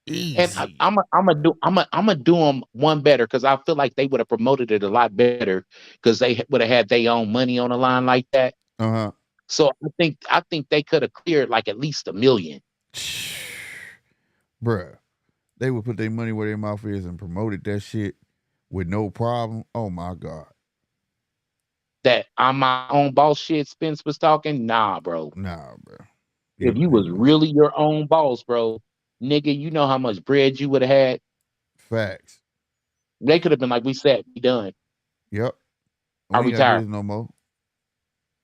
Easy. And I'm gonna do them one better because I feel like they would have promoted it a lot better because they would have had their own money on the line like that. So I think they could have cleared like at least $1 million. Bruh, they would put their money where their mouth is and promoted that shit with no problem. Oh my God. That I'm my own boss shit Spence was talking? Nah, bro. If you was really your own boss, bro, nigga, you know how much bread you would have had? Facts. They could have been like, we said, we done. Yep. I retired. No more.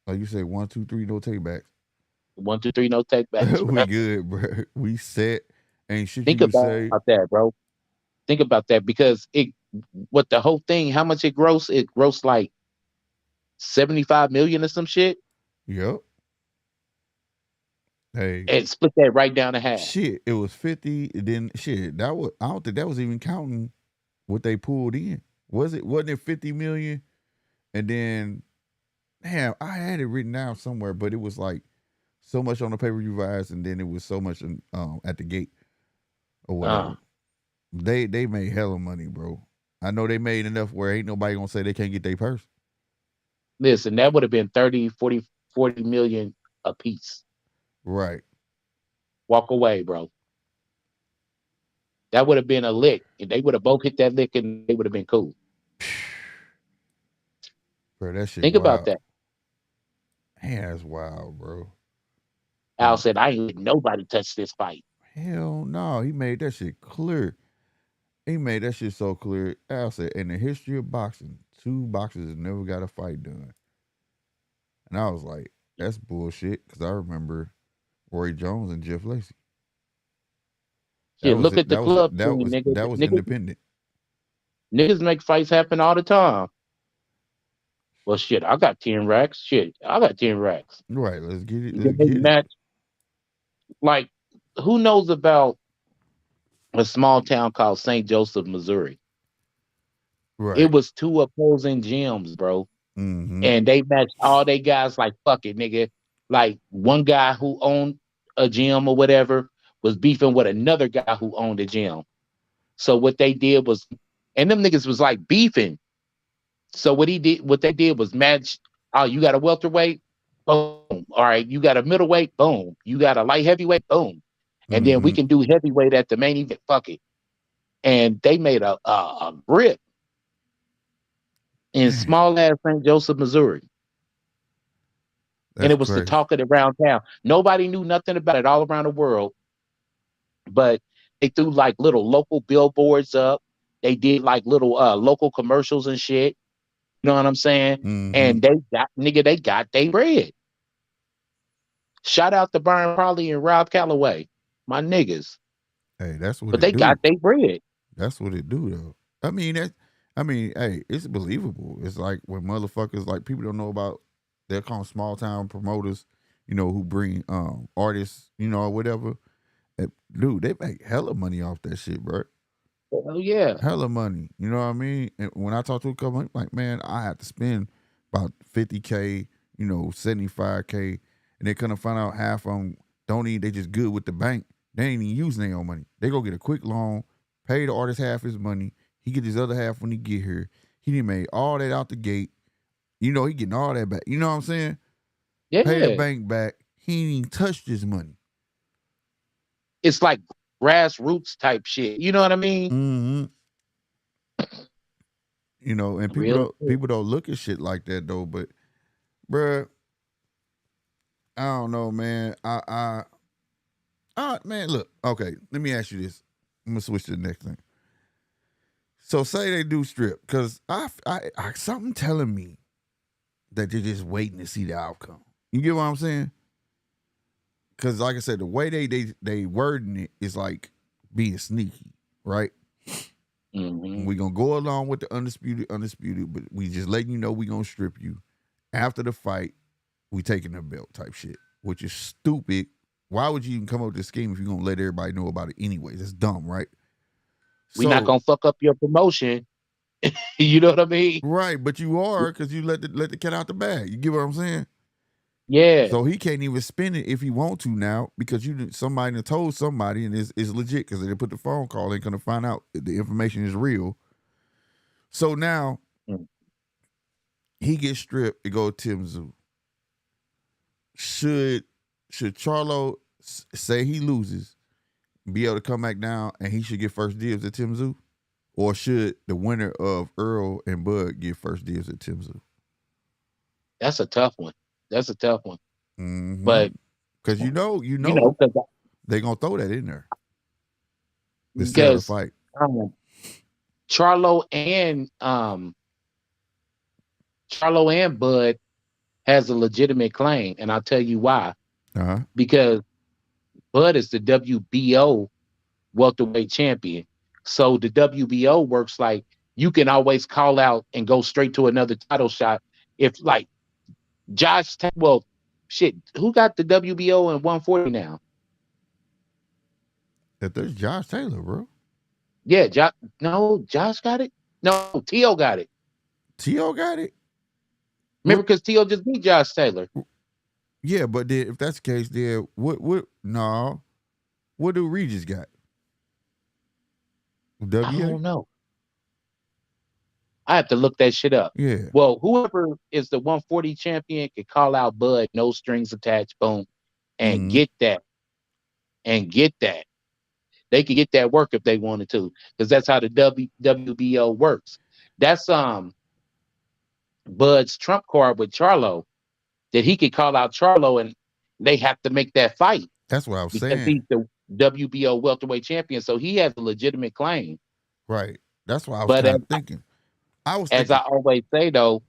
Like you say, 1, 2, 3, no takebacks. 1, 2, 3, no takebacks. We good, bro. We set. Ain't shit Think you say. about that, bro. Think about that because what the whole thing, how much it grossed? It grossed like 75 million or some shit. Yep. Hey, and split that right down to half. shit, it was 50. Then shit, that was I don't think that was even counting what they pulled in. Wasn't it 50 million? And then damn, I had it written down somewhere, but it was like so much on the pay-per-view buys, and then it was so much at the gate or whatever. They made hella money, bro. I know they made enough where ain't nobody gonna say they can't get their purse. Listen, that would have been 30, 40 million a piece. Right. Walk away, bro. That would have been a lick. If they would have both hit that lick, and they would have been cool. Bro, that shit Think about wild. that. Man, that's wild, bro. Al said, I ain't letting nobody touch this fight. Hell no. He made that shit clear. He made that shit so clear. Al said, in the history of boxing, 2 boxers have never got a fight done. And I was like, that's bullshit. Because I remember Roy Jones and Jeff Lacey. Shit, look at the club scene, nigga. That was independent. Niggas make fights happen all the time. Well, shit, I got 10 racks. Shit, I got 10 racks. Right, let's get it. Let's get match. Like, who knows about a small town called St. Joseph, Missouri? Right. It was 2 opposing gyms, bro. Mm-hmm. And they matched all they guys like, fuck it, nigga. Like, one guy who owned a gym or whatever was beefing with another guy who owned a gym. So what they did was, and them niggas was like beefing. So what they did was match. Oh, you got a welterweight, boom. All right, you got a middleweight, boom. You got a light heavyweight, boom. And then we can do heavyweight at the main event. Fuck it. And they made a grip in small ass St. Joseph, Missouri. And it was the talk of around town. Nobody knew nothing about it all around the world. But they threw like little local billboards up. They did like little local commercials and shit. You know what I'm saying? And they got their bread. Shout out to Brian Crowley and Rob Calloway, my niggas. Hey, that's what. But they got their bread. That's what it do, though. I mean, hey, it's believable. It's like when motherfuckers, like, people don't know about, they're called small town promoters, you know, who bring artists, you know, or whatever. And, dude, they make hella money off that shit, bro. Oh yeah, hella money. You know what I mean? And when I talk to a couple, I'm like, man, I have to spend about $50K, you know, $75K, and they couldn't find out half of them don't even. They just good with the bank. They ain't even using their own money. They go get a quick loan, pay the artist half his money. He get his other half when he get here. He done made all that out the gate. You know, he getting all that back. You know what I'm saying? Yeah. Pay the bank back. He ain't even touched his money. It's like grassroots type shit. You know what I mean? Mm-hmm. You know, and people don't look at shit like that though. But, bruh, I don't know, man. Man, look. Okay, let me ask you this. I'm gonna switch to the next thing. So say they do strip, because I something telling me that they're just waiting to see the outcome. You get what I'm saying? Because like I said, the way they wording it is like being sneaky, right? Mm-hmm. We're gonna go along with the undisputed, but we just letting you know we gonna strip you. After the fight, we taking the belt type shit, which is stupid. Why would you even come up with this scheme if you're gonna let everybody know about it anyways? It's dumb, right? We're not gonna fuck up your promotion. You know what I mean? Right, but you are, because you let the cat out the bag. You get what I'm saying? Yeah. So he can't even spin it if he want to now, because somebody told somebody, and it's legit, because they put the phone call. They're gonna find out if the information is real. So now he gets stripped. It go Tim Tszyu. Should Charlo say he loses, be able to come back down, and he should get first dibs at Tim Tszyu? Or should the winner of Earl and Bud get first dibs at Tim Tszyu? That's a tough one. Mm-hmm. But because you know, they're gonna throw that in there. The fight. Charlo and Bud has a legitimate claim, and I'll tell you why. Because Bud is the WBO welterweight champion. So the WBO works like you can always call out and go straight to another title shot. If like Shit, who got the WBO and 140 now? If there's Josh Taylor, bro. Yeah, Josh got it. No, T.O. got it. T.O. got it. Remember, because T.O. just beat Josh Taylor. Yeah, but then if that's the case, then what? No, what do Regis got? I WA? don't know. I have to look that shit up. Yeah. Well, whoever is the 140 champion can call out Bud, no strings attached, boom, and get that. And get that. They could get that work if they wanted to, because that's how the WBO works. That's Bud's trump card with Charlo, that he could call out Charlo and they have to make that fight. That's what I was because saying. he's the WBO welterweight champion, so he has a legitimate claim. Right. That's what I was kind of thinking. As I always say though,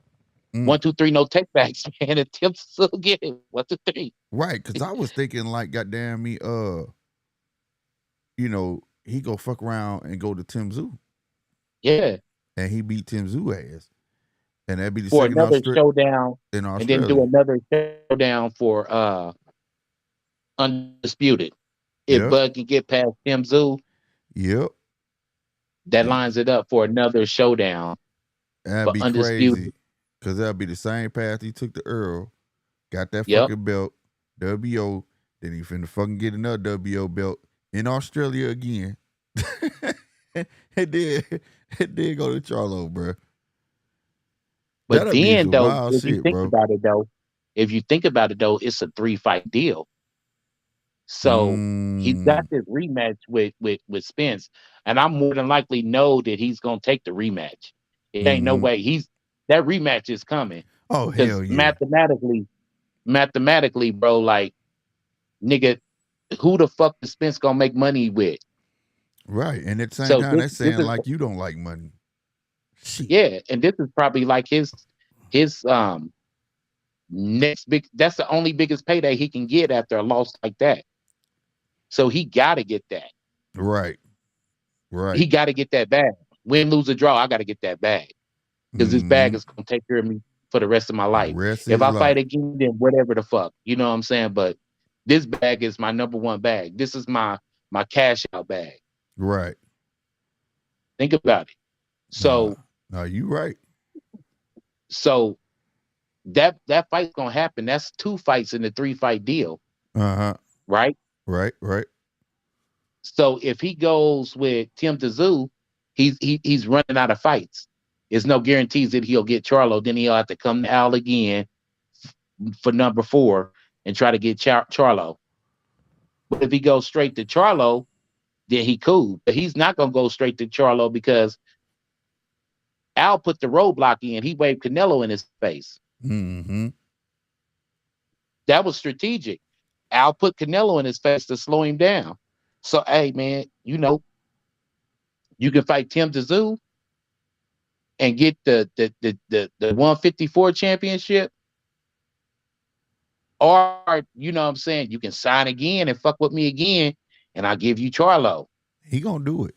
1, 2, 3, no takebacks, man. Attempts still get it. 1, 2, 3. Right, because I was thinking like, goddamn me, you know, he go fuck around and go to Tim Tszyu. Yeah. And he beat Tim Tszyu ass. And that'd be the for second another showdown in Australia. And then do another showdown for Undisputed. If Bud can get past Tim Tszyu, that lines it up for another showdown. That'd be crazy. Because that'd be the same path he took to Earl. Got that fucking belt, WBO. Then he finna fucking get another WBO belt in Australia again. It did go to Charlo, bro. But that'd then though, if you think about it though, it's a 3-fight deal. So he's got this rematch with Spence, and I'm more than likely know that he's gonna take the rematch. It ain't no way that rematch is coming. Oh hell yeah! Mathematically, bro, like nigga, who the fuck is Spence gonna make money with? Right, and at the same time, they're saying like you don't like money. Shit. Yeah, and this is probably like his next big. That's the only biggest payday he can get after a loss like that. So he got to get that. Right. He got to get that bag. Win, lose, or draw, I got to get that bag because this bag is gonna take care of me for the rest of my life. If I fight again, then whatever the fuck, you know what I'm saying. But this bag is my number one bag. This is my cash out bag. Right. Think about it. So. No, you right. So that fight's gonna happen. That's 2 fights in the 3-fight deal. Right. So if he goes with Tim Tszyu, he's running out of fights. There's no guarantees that he'll get Charlo. Then he'll have to come to Al again for number 4 and try to get Charlo. But if he goes straight to Charlo, then he cool. But he's not gonna go straight to Charlo because Al put the roadblock in. He waved Canelo in his face. That was strategic. Al put Canelo in his face to slow him down. So, hey, man, you know, you can fight Tim Tszyu and get the 154 championship, or you know what I'm saying, you can sign again and fuck with me again, and I'll give you Charlo. He gonna do it.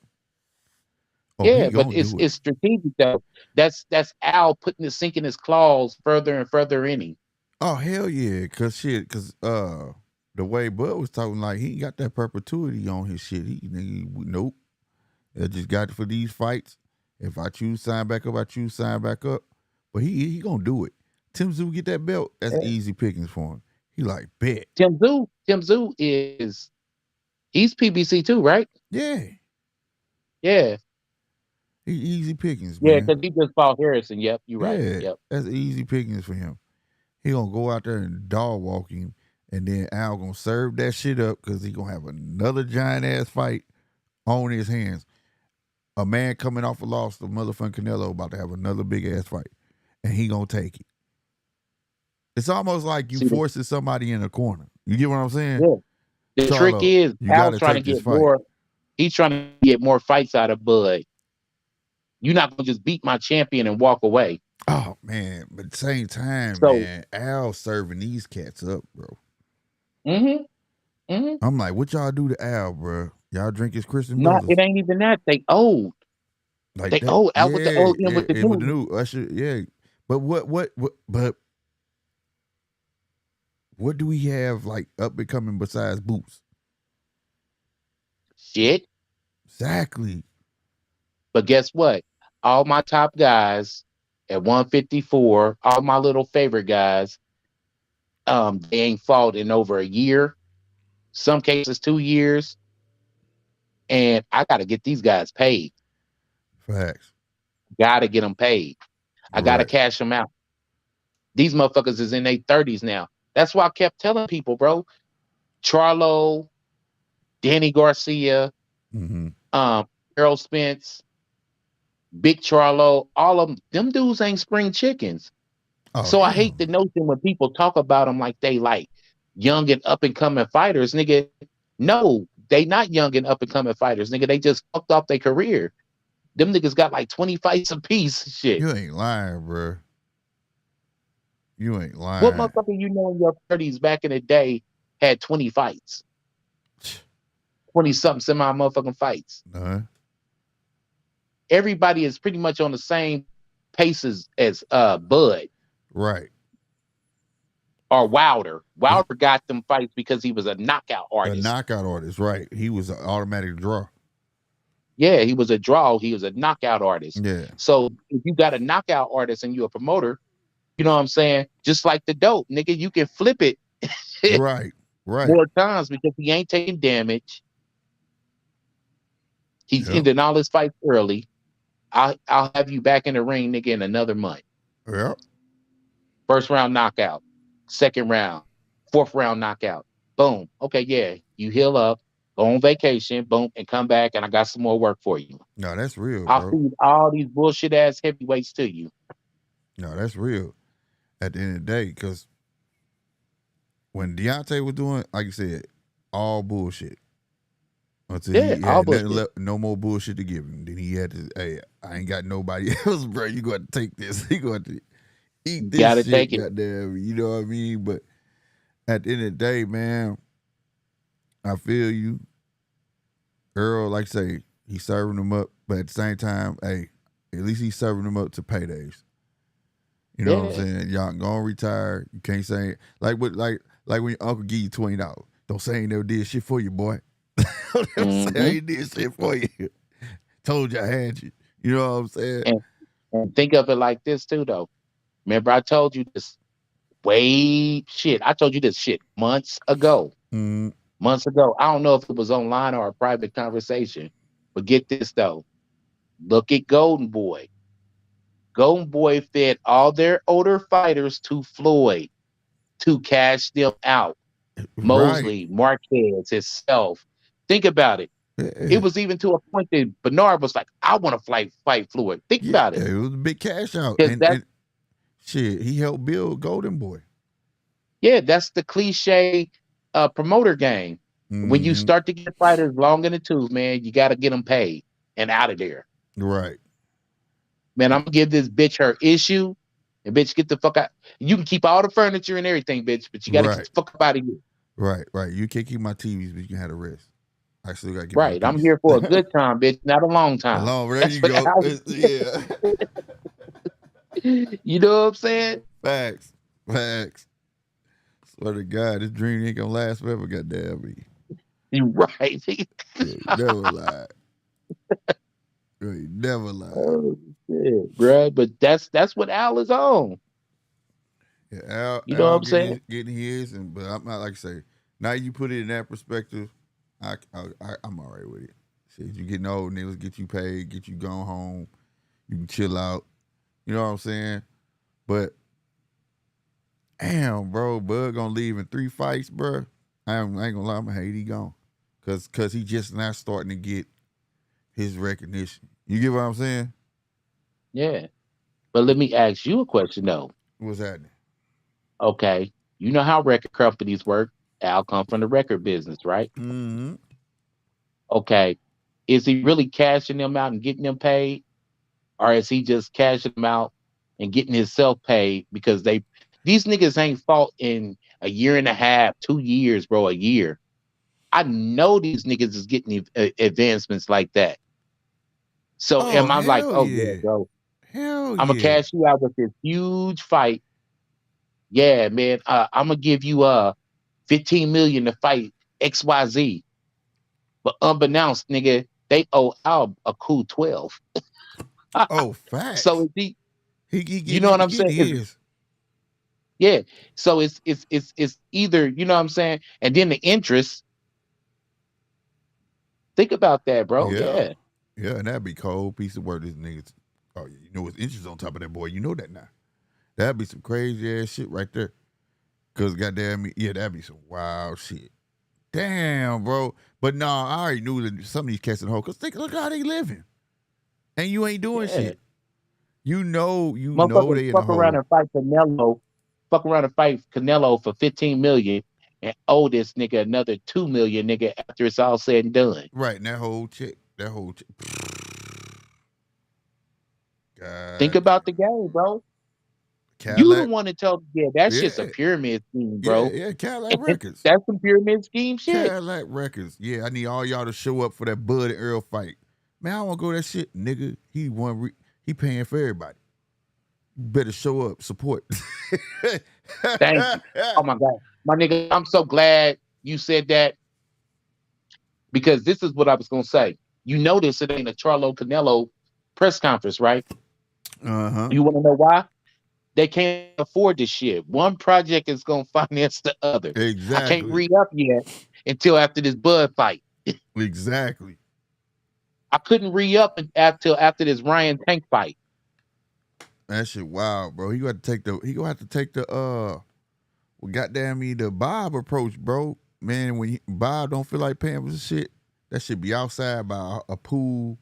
Yeah, but it's strategic though. That's Al sinking his claws further and further in him. Oh hell yeah, cause the way Bud was talking, like he got that perpetuity on his shit. Nope. I just got it for these fights. If I choose sign back up, I choose sign back up. But he gonna do it. Tim Tszyu get that belt. That's easy pickings for him. He like bet. Tim Tszyu he's PBC too, right? Yeah. Yeah. Easy pickings, man. Yeah, because he just fought Harrison. Yep, you're right. Yeah, yep. That's easy pickings for him. He gonna go out there and dog walk him, and then Al gonna serve that shit up because he gonna have another giant ass fight on his hands. A man coming off a loss to motherfucking Canelo about to have another big ass fight, and he gonna take it. It's almost like you forcing somebody in a corner. You get what I'm saying? Yeah. The trick is Al's trying to get more. He's trying to get more fights out of Bud. You're not gonna just beat my champion and walk away. Oh man, but at the same time, man, Al serving these cats up, bro. I'm like, what y'all do to Al, bro? Y'all drink his Christian brothers? No, it ain't even that. They old. Like they old. Out with the old, in with the new. With the new Usher, yeah. But what What do we have like up and coming besides Boots? Shit. Exactly. But guess what? All my top guys at 154, all my little favorite guys, they ain't fought in over a year, some cases 2 years, and I got to get these guys paid. Facts. Got to get them paid. I got to Right. cash them out. These motherfuckers is in their 30s now. That's why I kept telling people, bro. Charlo, Danny Garcia, Errol Spence, Big Charlo, all of them dudes ain't spring chickens. Oh, So I hell. hate the notion when people talk about them like they like young and up and coming fighters, nigga. No, they not young and up and coming fighters, nigga. They just fucked off their career. Them niggas got like 20 fights apiece. Shit. You ain't lying, bro. You ain't lying. What motherfucker you know in your 30s back in the day had 20 fights? 20 something semi motherfucking fights. Everybody is pretty much on the same paces as Bud. Right. Or Wilder. Wilder got them fights because he was a knockout artist. A knockout artist, right. He was an automatic draw. Yeah, he was a draw. He was a knockout artist. Yeah. So if you got a knockout artist and you're a promoter, you know what I'm saying? Just like the dope, nigga, you can flip it right. more times because he ain't taking damage. He's ending all his fights early. I'll have you back in the ring, nigga, in another month. Yep. First round knockout. Second round. Fourth round knockout. Boom. Okay, yeah. You heal up, go on vacation, boom, and come back, and I got some more work for you. No, that's real, I'll bro. feed all these bullshit ass heavyweights to you. No, that's real. At the end of the day, because when Deontay was doing, like you said, all bullshit. Until he had no more bullshit to give him. Then he had to, hey, I ain't got nobody else, bro. You got to take this. You got to eat this gotta shit, take it. goddamn. You know what I mean? But at the end of the day, man, I feel you. Earl, like I say, he's serving them up, but at the same time, hey, at least he's serving them up to paydays. You know what I'm saying? Y'all gonna retire. You can't say like when your uncle give you $20. Don't say he never did shit for you, boy. Don't say he did shit for you. Told you I had you. You know what I'm saying? And think of it like this too, though. Remember, I told you this I told you this shit months ago. Months ago. I don't know if it was online or a private conversation. But get this though. Look at Golden Boy. Golden Boy fed all their older fighters to Floyd to cash them out. Mosley, Marquez, himself. Think about it. It was even to a point that Bernard was like, I want to fight Floyd. Think about it. It was a big cash out. And shit, he helped build Golden Boy. Yeah, that's the cliche promoter game. When you start to get fighters long in the tooth, man, you got to get them paid and out of there. Right. Man, I'm going to give this bitch her issue. And bitch, get the fuck out. You can keep all the furniture and everything, bitch, but you got to get the fuck up out of here. Right. You can't keep my TVs, but you can have the rest. I still got to get right. I'm here for a good time, bitch, not a long time. There you go. Yeah. You know what I'm saying? Facts. Swear to God, this dream ain't gonna last forever, goddamn me. You right. Never lied. Never lied. Oh shit, bro. But that's what Al is on. Yeah, Al, you know what I'm saying? Getting his, but I'm not like I say. Now you put it in that perspective, I'm all right with it. Shit, you getting old, niggas get you paid, get you going home, you can chill out. You know what I'm saying? But damn, bro, Bud gonna leave in 3 fights, bro. I ain't gonna lie, I'm gonna hate he gone. Cause he just now starting to get his recognition. You get what I'm saying? Yeah. But let me ask you a question though. What's happening? Okay. You know how record companies work. Al come from the record business, right? Mm-hmm. Okay. Is he really cashing them out and getting them paid? Or is he just cashing them out and getting himself paid because these niggas ain't fought in a year and a half, 2 years, bro, a year. I know these niggas is getting advancements like that. So am I like, yeah, bro, hell I'm gonna cash you out with this huge fight yeah, man, I'm gonna give you 15 million to fight XYZ. But unbeknownst, nigga, they owe Al a cool 12. Oh, So facts. is he, He you know what he I'm getting saying? It's, his. yeah. So it's either, you know what I'm saying? And then the interest, think about that, bro. Yeah. Yeah. Yeah, and that'd be cold piece of work. This niggas. Oh, you know what's interest on top of that boy. You know that now. That'd be some crazy ass shit right there. Cause goddamn, yeah, that'd be some wild shit. Damn, bro. But nah, I already knew that some of these cats in the hole. Cause look how they living, and you ain't doing Yeah. shit. You know Motherfuckers they in the hole. fuck around and fight Canelo for 15 million and owe this nigga another 2 million, nigga, after it's all said and done. Right, and that whole chick. Think God about damn. the game, bro. You the Cadillac. one that told me, yeah, that's Yeah, just a pyramid scheme, yeah, bro. yeah. Cadillac Records. That's some pyramid scheme shit. Cadillac Records. Yeah, I need all y'all to show up for that Bud and Earl fight. Man, I don't want to go to that shit, nigga. He paying for everybody. You better show up, support. Thank you. Oh my God. My nigga, I'm so glad you said that because this is what I was gonna say. You notice it ain't a Charlo Canelo press conference, right? Uh-huh. You wanna know why? They can't afford this shit. One project is gonna finance the other. I can't Exactly. re up yet until after this Bud fight. Exactly. I couldn't re up until after this Ryan Tank fight. That shit wild, bro. He gonna have to take the well, goddamn me, the Bob approach, bro. Man, when Bob don't feel like paying for the shit, that should be outside by a pool.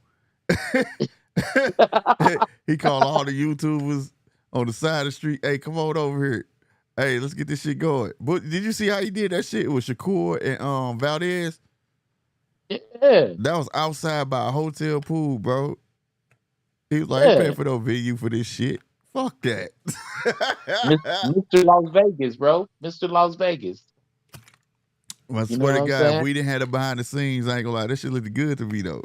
He called all the YouTubers on the side of the street. Hey, come on over here. Hey, let's get this shit going. But did you see how he did that shit with Shakur and Valdez? Yeah, That was outside by a hotel pool, bro. He was like, I ain't paying yeah. for no venue for this shit. Fuck that. Mr. Las Vegas, bro. Mr. Las Vegas. I You know swear what to I'm God, if saying? we didn't have the behind the scenes, I ain't gonna lie, that shit looked good to me though.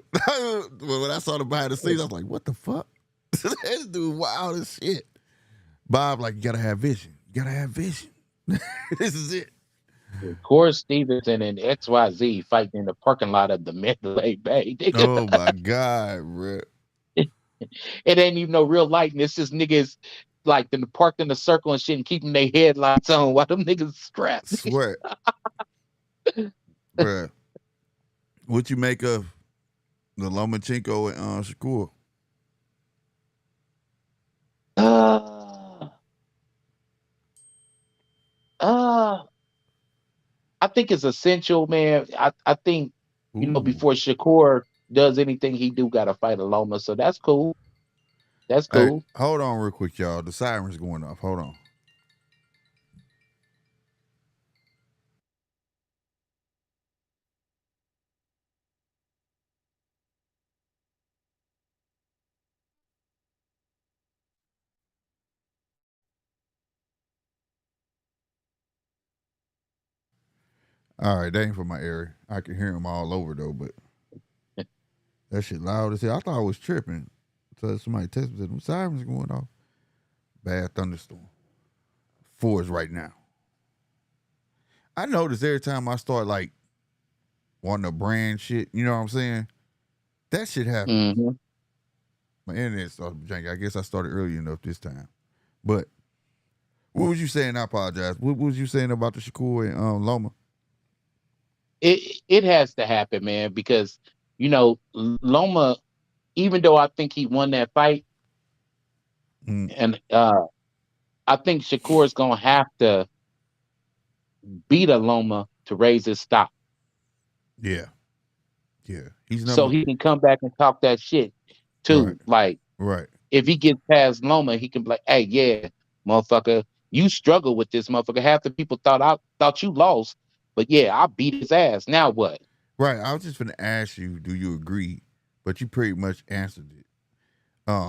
When I saw the behind the scenes, I was like, what the fuck? This dude wild as shit. Bob, like, you gotta have vision. You gotta have vision. This is it. Corey Stevenson and XYZ fighting in the parking lot of the Mandalay Bay. Nigga. Oh my God, bro. It ain't even no real lighting. It's just niggas like them parked in a circle and shit and keeping their headlights on while them niggas strapped. Swear. Bruh. What you make of the Lomachenko and Shakur? Uh, uh, I think it's essential, man. I think, Ooh. before Shakur does anything, he do got to fight a Loma. So that's cool. That's Hey, cool. hold on real quick, y'all. The siren's going off. Hold on. All right, that ain't for my area. I can hear them all over though, but that shit loud as hell. I thought I was tripping. So somebody texted me, said, them sirens going off. Bad thunderstorm. Force right now. I notice every time I start like wanting to brand shit, you know what I'm saying? That shit happens. Hmm. My internet started janky. I guess I started early enough this time. But what was you saying? I apologize. What was you saying about the Shakur and Loma? It has to happen, man, because Loma, even though I think he won that fight, Mm, and I think Shakur's gonna have to beat a Loma to raise his stock, yeah, yeah. He's so number he can come back and talk that shit right, too. Like right, if he gets past Loma, he can be like, "Hey, yeah, motherfucker, you struggle with this motherfucker. Half the people thought you lost, but yeah, I beat his ass. Now what?" right. I was just gonna ask you, do you agree? But you pretty much answered it.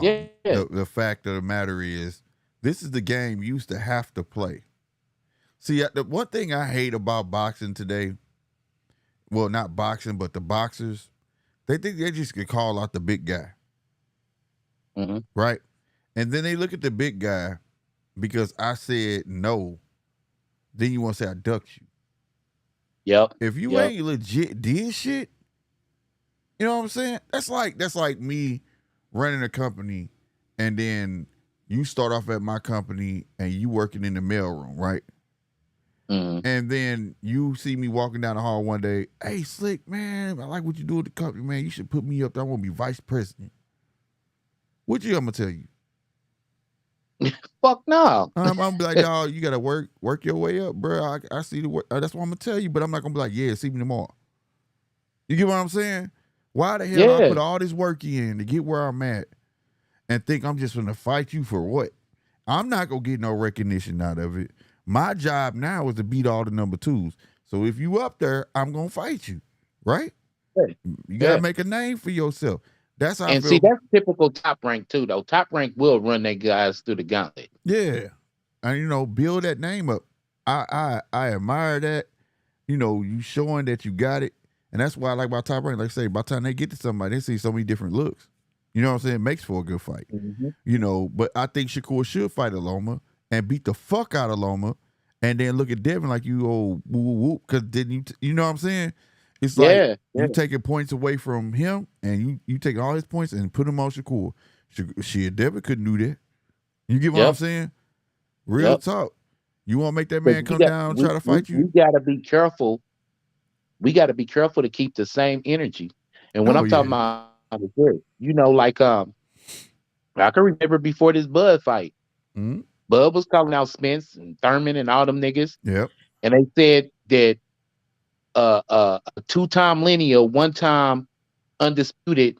Yeah. The fact of the matter is, this is the game you used to have to play. See, the one thing I hate about boxing today, well, not boxing, but the boxers, they think they just can call out the big guy, Hmm. right? And then they look at the big guy because I said no. then you want to say I ducked you. Yep. If you Yep. ain't legit did shit, you know what I'm saying? That's like me running a company, and then you start off at my company and you working in the mailroom, right? Mm-hmm. And then you see me walking down the hall one day. Hey, Slick, man, I like what you do with the company, man. You should put me up there. I want to be vice president. What you? I'm gonna tell you. Fuck no. I'm gonna be like, dog, you gotta work your way up, bro. I see the work. That's what I'm gonna tell you. But I'm not gonna be like, yeah, see me tomorrow. You get what I'm saying? Why the hell I Yeah. put all this work in to get where I'm at and think I'm just gonna fight you for what? I'm not gonna get no recognition out of it. My job now is to beat all the number twos. So if you up there, I'm gonna fight you, right? Yeah. You gotta Yeah. make a name for yourself. That's how I And feel. see, that's typical Top Rank too, though. Top Rank will run their guys through the gauntlet. Yeah, and build that name up. I admire that. You showing that you got it, and that's why I like about Top Rank. Like I say, by the time they get to somebody, they see so many different looks. You know what I'm saying? It makes for a good fight. Mm-hmm. But I think Shakur should fight Aloma and beat the fuck out of Loma, and then look at Devin like you old woo woo woo. Because then you know what I'm saying? It's like Yeah. you taking points away from him, and you taking all his points and put them on Shakur. Shit, Devin couldn't do that. You get what I'm saying? Real talk. You want to make that man come down and try to fight you? We gotta be careful. We gotta be careful to keep the same energy. And when Oh I'm talking yeah. about this, like I can remember before this Bud fight, Mm-hmm. Bud was calling out Spence and Thurman and all them niggas, Yep. and they said that a two-time lineal, one-time undisputed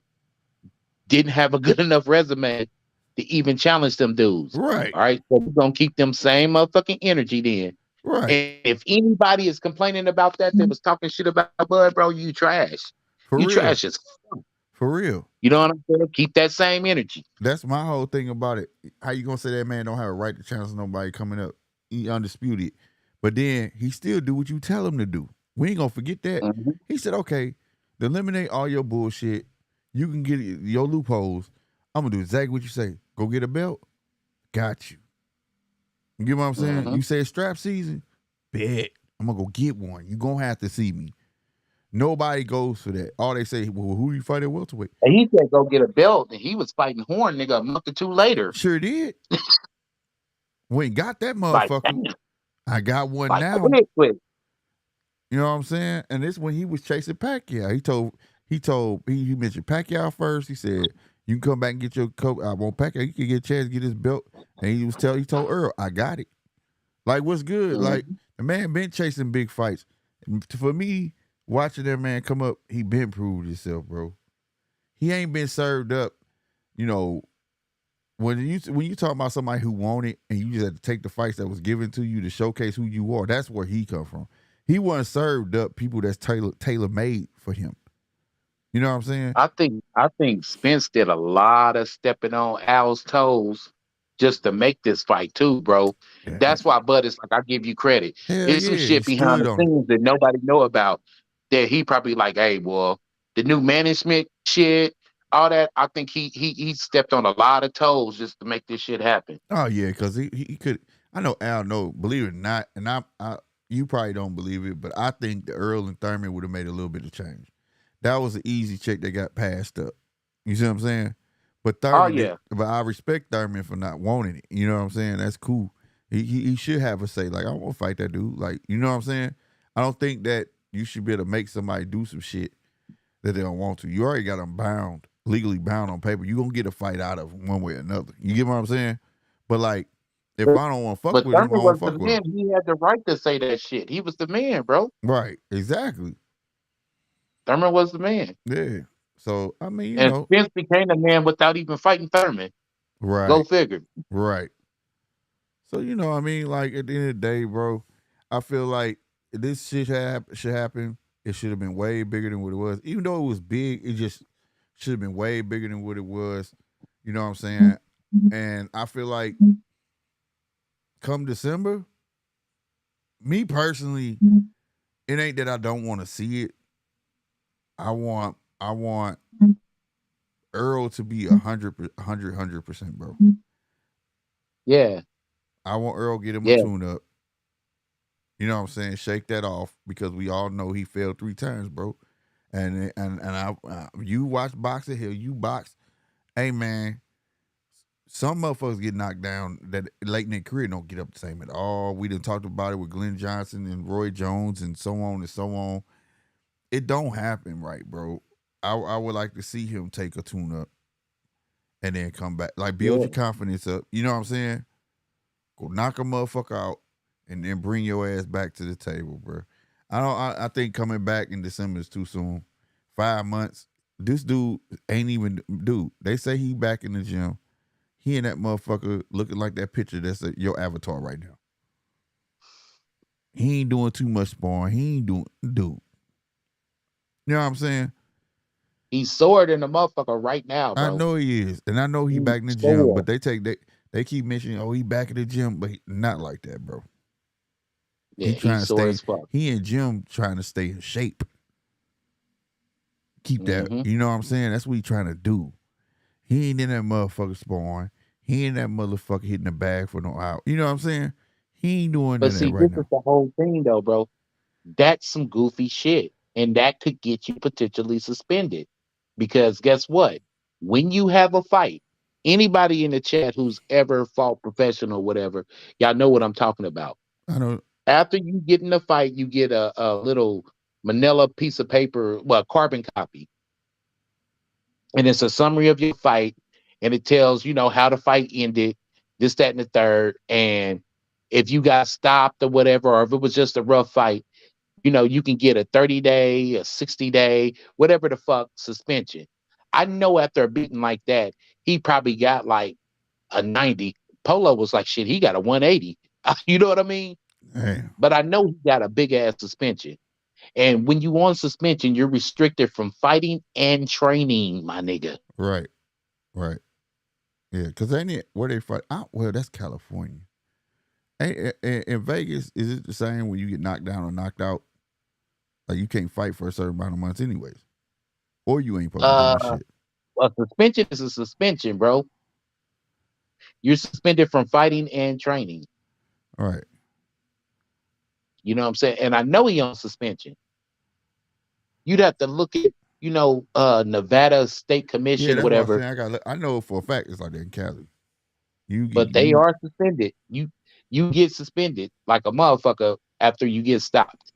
didn't have a good enough resume to even challenge them dudes. Right. All right, so we're gonna keep them same motherfucking energy then. Right. And if anybody is complaining about that was talking shit about Bud, bro, you trash. For You real. trash as fuck. For real. You know what I'm saying? Keep that same energy. That's my whole thing about it. How you gonna say that man don't have a right to challenge nobody coming up? He undisputed. But then he still do what you tell him to do. We ain't gonna forget that. Mm-hmm. He said, okay, to eliminate all your bullshit, you can get your loopholes. I'm gonna do exactly what you say. Go get a belt. Got you. You get what I'm saying? Mm-hmm. You say it's strap season? Bet. I'm gonna go get one. You gonna have to see me. Nobody goes for that. All they say, well, who you fight at welterweight? And he said go get a belt, and he was fighting Horn nigga a month or two later. Sure did. We ain't got that Like, motherfucker. damn. I got one Like, now. quick. You know what I'm saying? And this when he was chasing Pacquiao. He mentioned Pacquiao first. He said, you can come back and get your coat. I want Pacquiao. You can get a chance to get his belt. And he told Earl, I got it. Like, what's good? Mm-hmm. Like, the man been chasing big fights. And for me, watching that man come up, he been proved himself, bro. He ain't been served up, when you talk about somebody who want it and you just had to take the fights that was given to you to showcase who you are, that's where he come from. He wasn't served up people that's tailor made for him. You know what I'm saying? I think Spence did a lot of stepping on Al's toes just to make this fight too, bro. Yeah. That's why Bud is like, I give you credit. Hell It's some yeah, shit he behind stood the on it. scenes that nobody know about that he probably like, hey, well, the new management shit, all that. I think he stepped on a lot of toes just to make this shit happen. Oh yeah, because he could. I know Al believe it or not, and I you probably don't believe it, but I think the Earl and Thurman would have made a little bit of change. That was an easy check that got passed up. You see what I'm saying? But Thurman, yeah. but I respect Thurman for not wanting it. You know what I'm saying? That's cool. He should have a say. Like, I won't fight that dude. Like, you know what I'm saying? I don't think that you should be able to make somebody do some shit that they don't want to. You already got them bound, legally bound on paper. You gonna get a fight out of them one way or another. You get what I'm saying? But like, if I don't want to fuck But with him, I Thurman don't was the fuck with him. man. He had the right to say that shit. He was the man, bro. Right? Exactly. Thurman was the man. Yeah. So I mean, And Spence became the man without even fighting Thurman. Right. Go figure. Right. So I mean, like at the end of the day, bro, I feel like this shit should happen. It should have been way bigger than what it was. Even though it was big, it just should have been way bigger than what it was. You know what I'm saying? And I feel like come December, me personally, it ain't that I don't want to see it. I want Earl to be 100%, bro. Yeah. I want Earl get him a tune up. You know what I'm saying? Shake that off because we all know he failed 3 times, bro. You watch boxing, hell, you box. Hey man, some motherfuckers get knocked down that late in their career don't get up the same at all. We done talked about it with Glenn Johnson and Roy Jones and so on and so on. It don't happen right, bro. I would like to see him take a tune up and then come back. Like build your confidence up. You know what I'm saying? Go knock a motherfucker out and then bring your ass back to the table, bro. I think coming back in December is too soon. 5 months. This dude ain't even dude. They say he back in the gym. He and that motherfucker looking like that picture that's your avatar right now. He ain't doing too much sparring. He ain't doing dude. You know what I'm saying? He's sore than the motherfucker right now, bro. I know he is, and I know he back in the gym. But they keep mentioning, oh, he back in the gym, but not like that, bro. Yeah, he trying he's to sore stay. as fuck. He in gym trying to stay in shape. Keep that. You know what I'm saying? That's what he trying to do. He ain't in that motherfucker sparring. He ain't that motherfucker hitting the bag for no out. You know what I'm saying? He ain't doing But that see, right this now. is the whole thing, though, bro. That's some goofy shit, and that could get you potentially suspended. Because guess what? When you have a fight, anybody in the chat who's ever fought professional, whatever, y'all know what I'm talking about. I know. After you get in the fight, you get a little manila piece of paper, well, carbon copy, and it's a summary of your fight, and it tells how the fight ended, this, that, and the third, and if you got stopped or whatever, or if it was just a rough fight, you can get a 30-day, a 60-day, whatever the fuck suspension. I know after a beating like that, he probably got like a 90. Polo was like, shit, he got a 180. You know what I mean? Damn. But I know he got a big ass suspension. And when you on suspension, you're restricted from fighting and training, my nigga. Right. Right. Yeah, because ain't it where they fight? Well, that's California. In Vegas, is it the same when you get knocked down or knocked out? Like you can't fight for a certain amount of months, anyways, or you ain't supposed to be doing shit. A suspension is a suspension, bro. You're suspended from fighting and training. All right. You know what I'm saying? And I know he on suspension. You'd have to look at, Nevada State Yeah, Commission or that's what I'm whatever. saying. I know for a fact it's like that in Cali. You get But they are suspended. You get suspended like a motherfucker after you get stopped.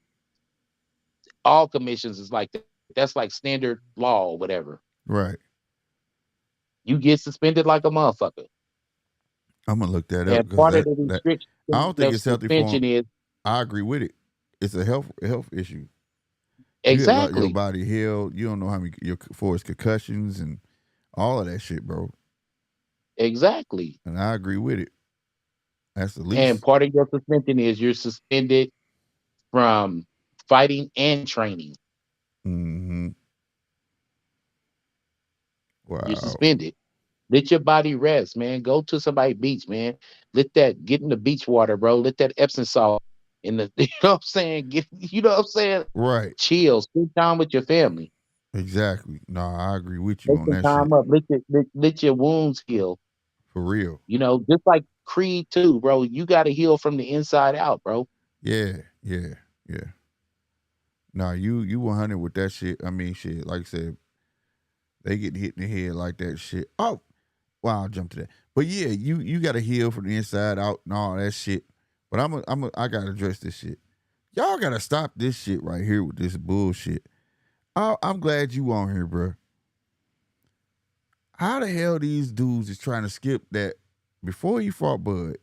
All commissions is like that. That's like standard law or whatever. right. You get suspended like a motherfucker. I'm gonna look that up And because part of the that restriction I don't think of it's healthy for him. suspension is I agree with it. It's a health issue. You get your exactly. body healed. You don't know how many for its concussions and all of that shit, bro. Exactly. And I agree with it. That's the And least. part of your suspension is you're suspended from fighting and training. Mm-hmm. You're Wow. suspended. Let your body rest, man. Go to somebody's beach, man. Get in the beach water, bro. Let that Epsom salt in the, you know what I'm saying? You know what I'm saying? Right. Chill. Spend time with your family. Exactly. No, I agree with you Take on some that shit. time up. Let your wounds heal. For real. Just like Creed too, bro. You got to heal from the inside out, bro. Yeah. Yeah. Yeah. Nah, you 100 with that shit. I mean, shit. Like I said, they get hit in the head like that shit. Oh, wow, I'll jump to that. But yeah, you got to heal from the inside out and all that shit. But I gotta address this shit. Y'all gotta stop this shit right here with this bullshit. I'm glad you on here, bro. How the hell these dudes is trying to skip that before he fought Bud?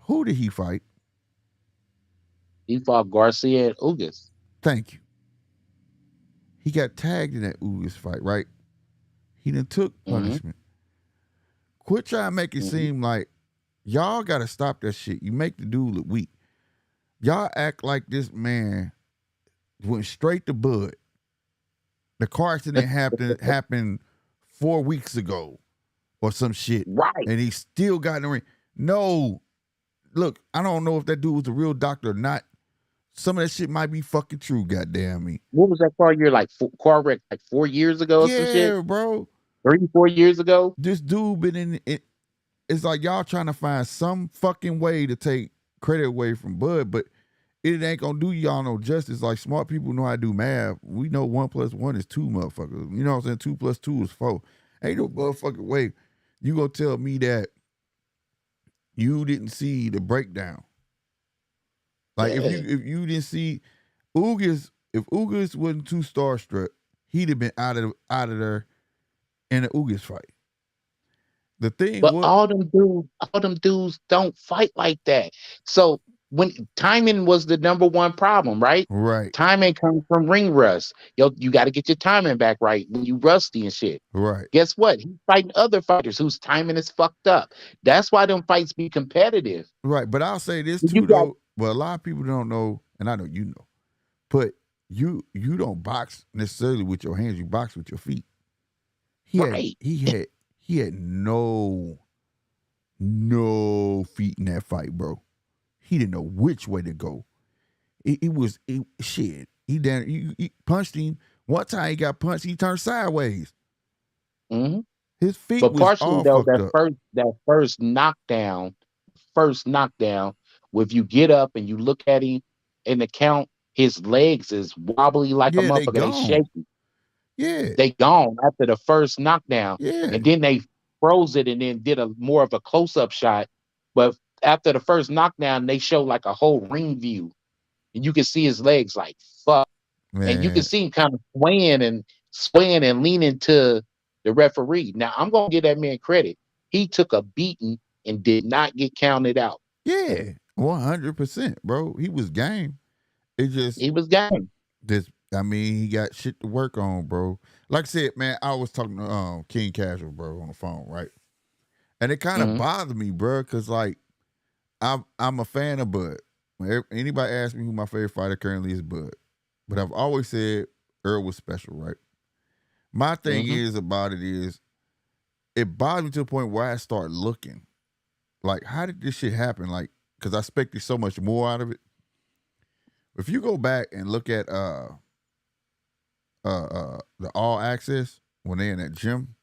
Who did he fight? He fought Garcia and Ugas. Thank you. He got tagged in that Ugas fight, right? He done took Mm-hmm. punishment. Quit trying to make it seem like y'all gotta stop that shit. You make the dude look weak. Y'all act like this man went straight to Bud. The car accident happened 4 weeks ago or some shit. Right. And he still got in the ring. No. Look, I don't know if that dude was a real doctor or not. Some of that shit might be fucking true, goddamn me. What was that car year like? Car wreck like 4 years ago or some shit? Yeah, bro. 3-4 years ago? This dude been in it. It's like y'all trying to find some fucking way to take credit away from Bud, but it ain't gonna do y'all no justice. Like smart people know how to do math. We know 1 + 1 is 2, motherfuckers. You know what I'm saying? 2 + 2 is 4. Ain't no motherfucking way you gonna tell me that you didn't see the breakdown. Like if you didn't see Ugas, if Ugas wasn't too starstruck, he'd have been out of there in the Ugas fight. The thing But was, all them dudes don't fight like that. So when timing was the number one problem, right? right, Timing comes from ring rust. Yo, you got to get your timing back right when you rusty and shit. right, Guess what? He's fighting other fighters whose timing is fucked up. That's why them fights be competitive. right. But I'll say this You too, got though. But a lot of people don't know, and I know you know. But you don't box necessarily with your hands. You box with your feet. He right. had no feet in that fight, bro. He didn't know which way to go. Shit. He punched him. One time he got punched, he turned sideways. Mm-hmm. His feet But was partially all though, fucked up. that first knockdown, if you get up and you look at him in the count, his legs is wobbly like a Yeah, they motherfucker. They gone. shaky. Yeah. They gone after the first knockdown. Yeah. And then they froze it and then did a more of a close-up shot. But after the first knockdown, they show like a whole ring view. And you can see his legs like fuck. And you can Man. see him kind of swaying and leaning to the referee. Now I'm gonna give that man credit. He took a beating and did not get counted out. Yeah. 100%, bro. He was game. It just He was game. he got shit to work on, bro. Like I said, man, I was talking to King Casual, bro, on the phone, right? And it kind of bothered me, bro, because like I'm a fan of Bud. When anybody asks me who my favorite fighter currently is, Bud. But I've always said Earl was special, right? My thing is about it is it bothered me to the point where I start looking. Like, how did this shit happen? Like, because I expected so much more out of it. If you go back and look at the All Access when they in that gym,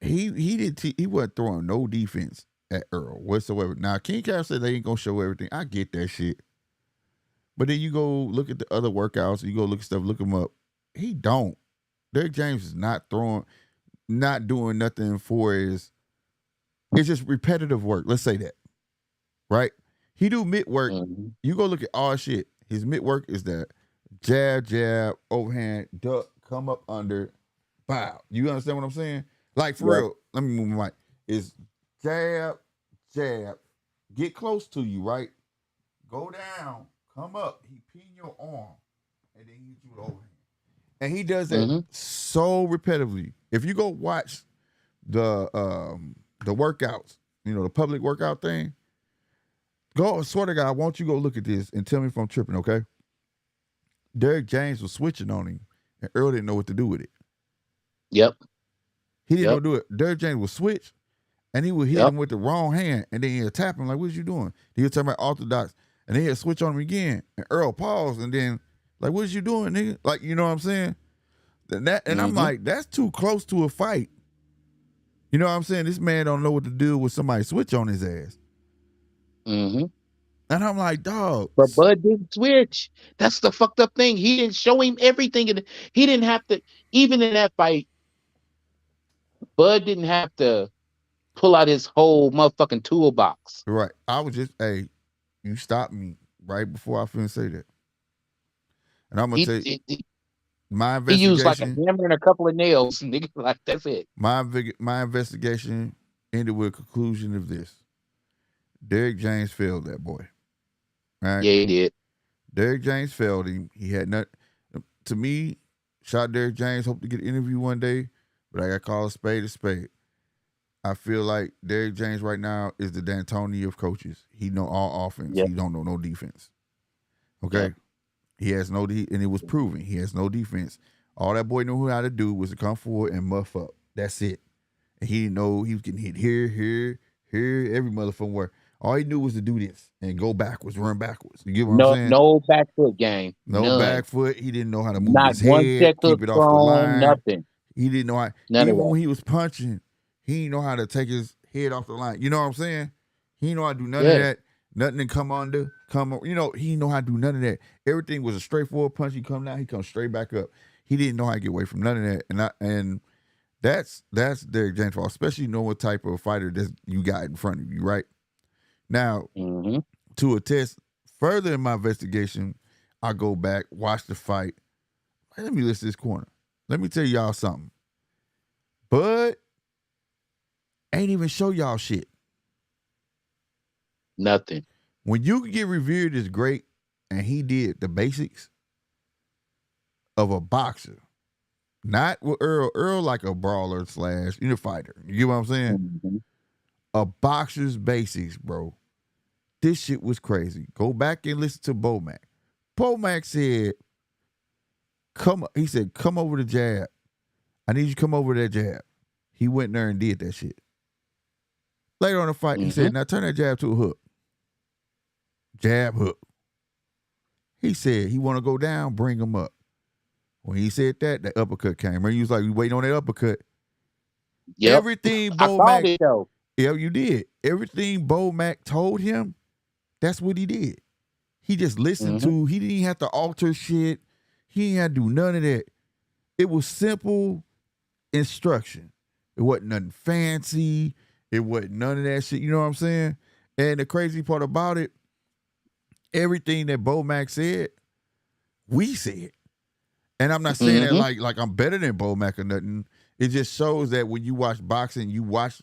he wasn't throwing no defense at Earl whatsoever. Now King Cap said they ain't gonna show everything. I get that shit, but then you go look at the other workouts. You go look at stuff. Look them up. He don't. Derrick James is not doing nothing for his. It's just repetitive work. Let's say that, right? He do mid work. You go look at all shit. His mid work is that jab, overhand, duck, come up under, bow. You understand what I'm saying? Like for real. Let me move my mic. It's jab, get close to you, right? Go down, come up. He pin your arm, and then he hit you with overhand. And he does that so repetitively. If you go watch the workouts, the public workout thing, I swear to God, I want you to go look at this and tell me if I'm tripping, okay? Derrick James was switching on him, and Earl didn't know what to do with it. Yep. He didn't know what to do it. Derrick James would switch, and he would hit him with the wrong hand, and then he'd tap him like, what are you doing? He would tell him about orthodox, and then he'd switch on him again, and Earl paused, and then, like, what is you doing, nigga? Like, you know what I'm saying? And I'm like, that's too close to a fight. You know what I'm saying? This man don't know what to do with somebody switch on his ass. And I'm like, dog. But Bud didn't switch. That's the fucked up thing. He didn't show him everything. And he didn't have to, even in that fight, Bud didn't have to pull out his whole motherfucking toolbox. Right. I was just, hey, you stopped me right before I finna say that. And I'm going to tell you, my investigation. He used like a hammer and a couple of nails, nigga. Like, that's it. My investigation ended with a conclusion of this. Derrick James failed that boy. Right? Yeah, he did. Derrick James failed him. He had not. To me, shot Derrick James. Hope to get an interview one day, but I got to call a spade. I feel like Derrick James right now is the D'Antoni of coaches. He know all offense. He don't know no defense. Okay? He has no and it was proven. He has no defense. All that boy knew how to do was to come forward and muff up. That's it. And he didn't know he was getting hit here, every motherfucking where. All he knew was to do this and go backwards, run backwards. You get what I'm saying? No back foot game. No back foot. He didn't know how to move his one head, keep it off the line. Nothing. He didn't know how. Even when he was punching, he didn't know how to take his head off the line. You know what I'm saying? He didn't know how to do none of that. Nothing to come under, he didn't know how to do none of that. Everything was a straightforward punch. He come down, he comes straight back up. He didn't know how to get away from none of that. And that's Derek James' fault, especially knowing what type of fighter that you got in front of you, right? Now, to attest further in my investigation, I go back, watch the fight. Let me list this corner. Let me tell y'all something. Bud ain't even show y'all shit. Nothing. When you can get revered as great, and he did the basics of a boxer, not with Earl like a brawler / fighter. You get what I'm saying? A boxer's basics, bro. This shit was crazy. Go back and listen to Bomac. Bomac said, come over the jab. I need you to come over that jab. He went there and did that shit. Later on in the fight, he said, now turn that jab to a hook. Jab, hook. He said he want to go down, bring him up. When he said that, the uppercut came. Remember, he was like, we waiting on that uppercut. Yep. Everything Bomac, yeah, you did. Everything Bomac told him, that's what he did. He just listened to, he didn't have to alter shit. He didn't have to do none of that. It was simple instruction. It wasn't nothing fancy. It wasn't none of that shit. You know what I'm saying? And the crazy part about it, everything that Bomac said, we said. And I'm not saying that like I'm better than Bomac or nothing. It just shows that when you watch boxing, you watch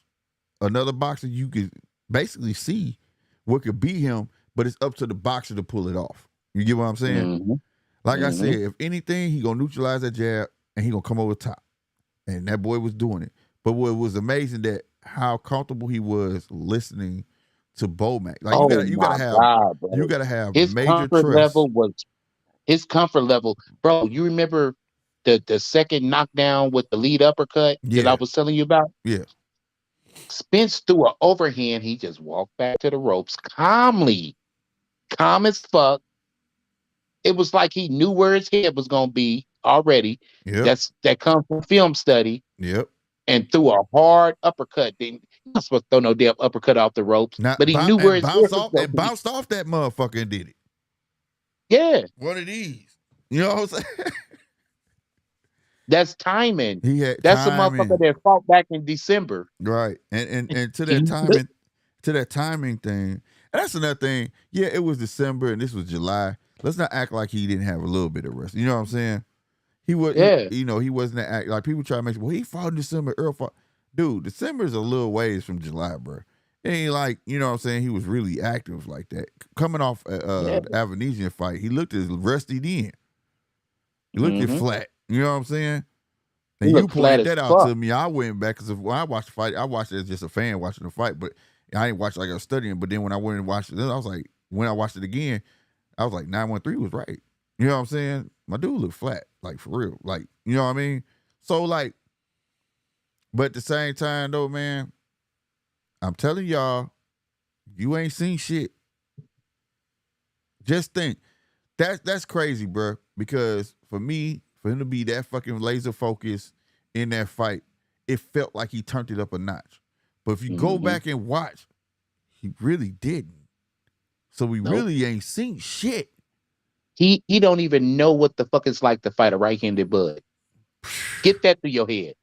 another boxer, you can basically see what could beat him, but it's up to the boxer to pull it off. You get what I'm saying? Like I said, if anything, he gonna neutralize that jab and he gonna come over top. And that boy was doing it. But what was amazing that how comfortable he was listening to Bomac. Like you gotta have his major comfort trust. level was his comfort level, bro. You remember the second knockdown with the lead uppercut that I was telling you about? Yeah. Spence threw an overhand. He just walked back to the ropes calmly, calm as fuck. It was like he knew where his head was gonna be already. Yep. That comes from film study. Yep. And threw a hard uppercut. You're not supposed to throw no damn uppercut off the ropes. But he knew where his head was going. It bounced off that motherfucker and did it. Yeah. One of these. You know what I'm saying? That's timing. That's a motherfucker that fought back in December. Right. And to that timing thing, and that's another thing. Yeah, it was December and this was July. Let's not act like he didn't have a little bit of rest. You know what I'm saying? He was, he wasn't that act like people try to make. Well, he fought in December. Earl fought, dude. December is a little ways from July, bro. It ain't like you know what I'm saying. He was really active like that. Coming off the Avenesian fight, he looked as rusty then. He looked as flat. You know what I'm saying? And you pointed that out to me. I went back because when I watched the fight, I watched it as just a fan watching the fight, but I didn't watch it like I was studying. But then when I went and watched it, I was like, when I watched it again, I was like, 913 was right. You know what I'm saying? My dude looked flat, like for real. Like, you know what I mean? So like, but at the same time though, man, I'm telling y'all, you ain't seen shit. Just think. That's crazy, bro. Because for me, for him to be that fucking laser focused in that fight, it felt like he turned it up a notch. But if you go back and watch, he really didn't. So we really ain't seen shit. He don't even know what the fuck it's like to fight a right-handed Bud. Get that through your head.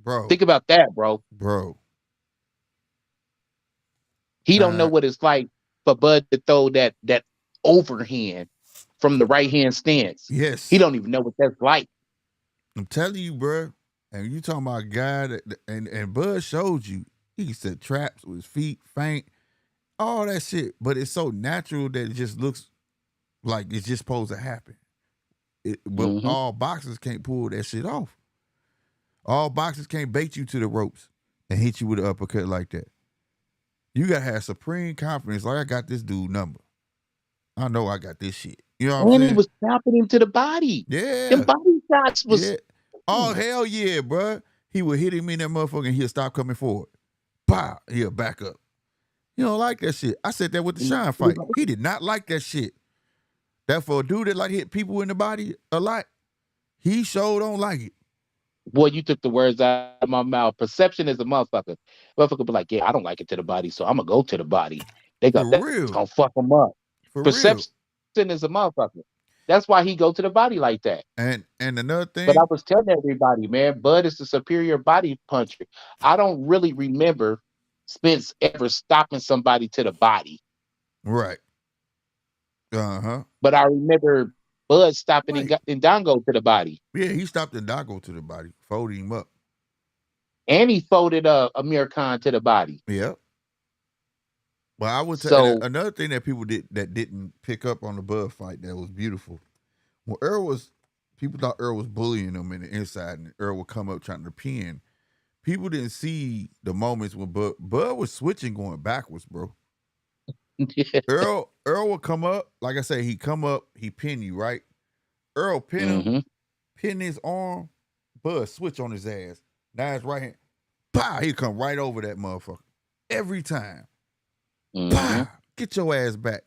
Bro. Think about that, bro. Bro. He don't know what it's like for Bud to throw that overhand from the right-hand stance. Yes. He don't even know what that's like. I'm telling you, bro. And you talking about a guy that, and Bud showed you, he said traps with his feet, feint, all that shit. But it's so natural that it just looks like it's just supposed to happen. But all boxers can't pull that shit off. All boxers can't bait you to the ropes and hit you with an uppercut like that. You gotta have supreme confidence. Like I got this dude number. I know I got this shit. You know what I'm saying? And he was snapping him to the body. Yeah. Them body shots was. Yeah. Oh hell yeah, bro. He would hit him in that motherfucker and he'll stop coming forward. Pow. He'll back up. You don't like that shit. I said that with the Shine fight. He did not like that shit. That for a dude that like hit people in the body a lot, he sure don't like it. Boy, you took the words out of my mouth. Perception is a motherfucker. Motherfucker be like, yeah, I don't like it to the body, so I'm gonna go to the body. For That's real. gonna fuck him up. For real. Perception is a motherfucker. That's why he go to the body like that. And another But I thing, was telling everybody, man, Bud is the superior body puncher. I don't really remember Spence ever stopping somebody to the body, right. Uh-huh. but I remember Bud stopping Right. Ndongo to the body, Yeah, he stopped Ndago to the body, folded him up. and he folded Amir Khan to the body. Yeah. Well, I would tell So another thing that people didn't pick up on the Bud fight that was beautiful. When people thought Earl was bullying him in the inside, and Earl would come up trying to pin. People didn't see the moments when Bud was switching, going backwards, bro. Earl would come up, like I say, he come up, he pin you, right? Earl pin him, pin his arm, Bud switch on his ass. Now his right hand, pow, he come right over that motherfucker. Every time. Pow, get your ass back.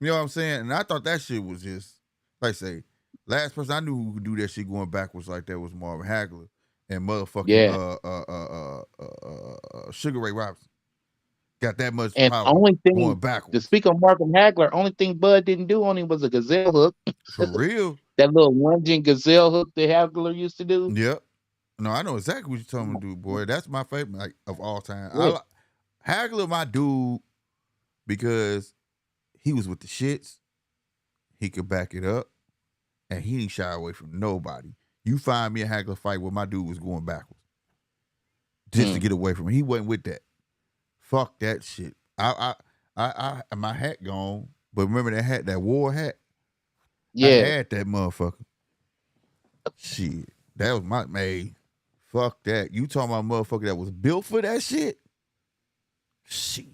You know what I'm saying? And I thought that shit was just, like I say, last person I knew who could do that shit going backwards like that was Marvin Hagler and motherfucking Sugar Ray Robinson. Got that much and power only thing going backwards. to speak on Marvin Hagler, only thing Bud didn't do on him was a gazelle hook. For real? That little lunging gazelle hook that Hagler used to do. Yep. No, I know exactly what you're telling me to do, boy. That's my favorite, like, of all time. Yeah. Hagler, my dude, because he was with the shits. He could back it up, and he didn't shy away from nobody. You find me a Hagler fight where my dude was going backwards just to get away from him. He wasn't with that. Fuck that shit. I my hat gone, but remember that hat, that war hat? Yeah. I had that motherfucker. Shit, that was my man. Fuck that. You talking about a motherfucker that was built for that shit? Shit,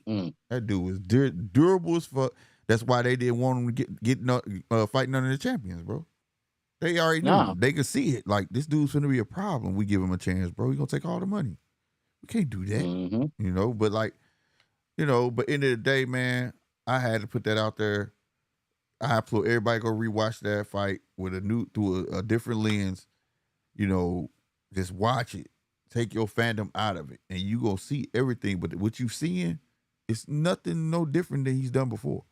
that dude was durable as fuck. That's why they didn't want him to get fight none of the champions, bro. They already knew. They could see it. Like, this dude's gonna be a problem. We give him a chance, bro. He gonna take all the money. We can't do that, you know. But like, you know, but end of the day, man, I had to put that out there. I implore everybody go rewatch that fight with through a different lens. You know, just watch it. Take your fandom out of it, and you gonna see everything. But what you seeing, it's nothing no different than he's done before.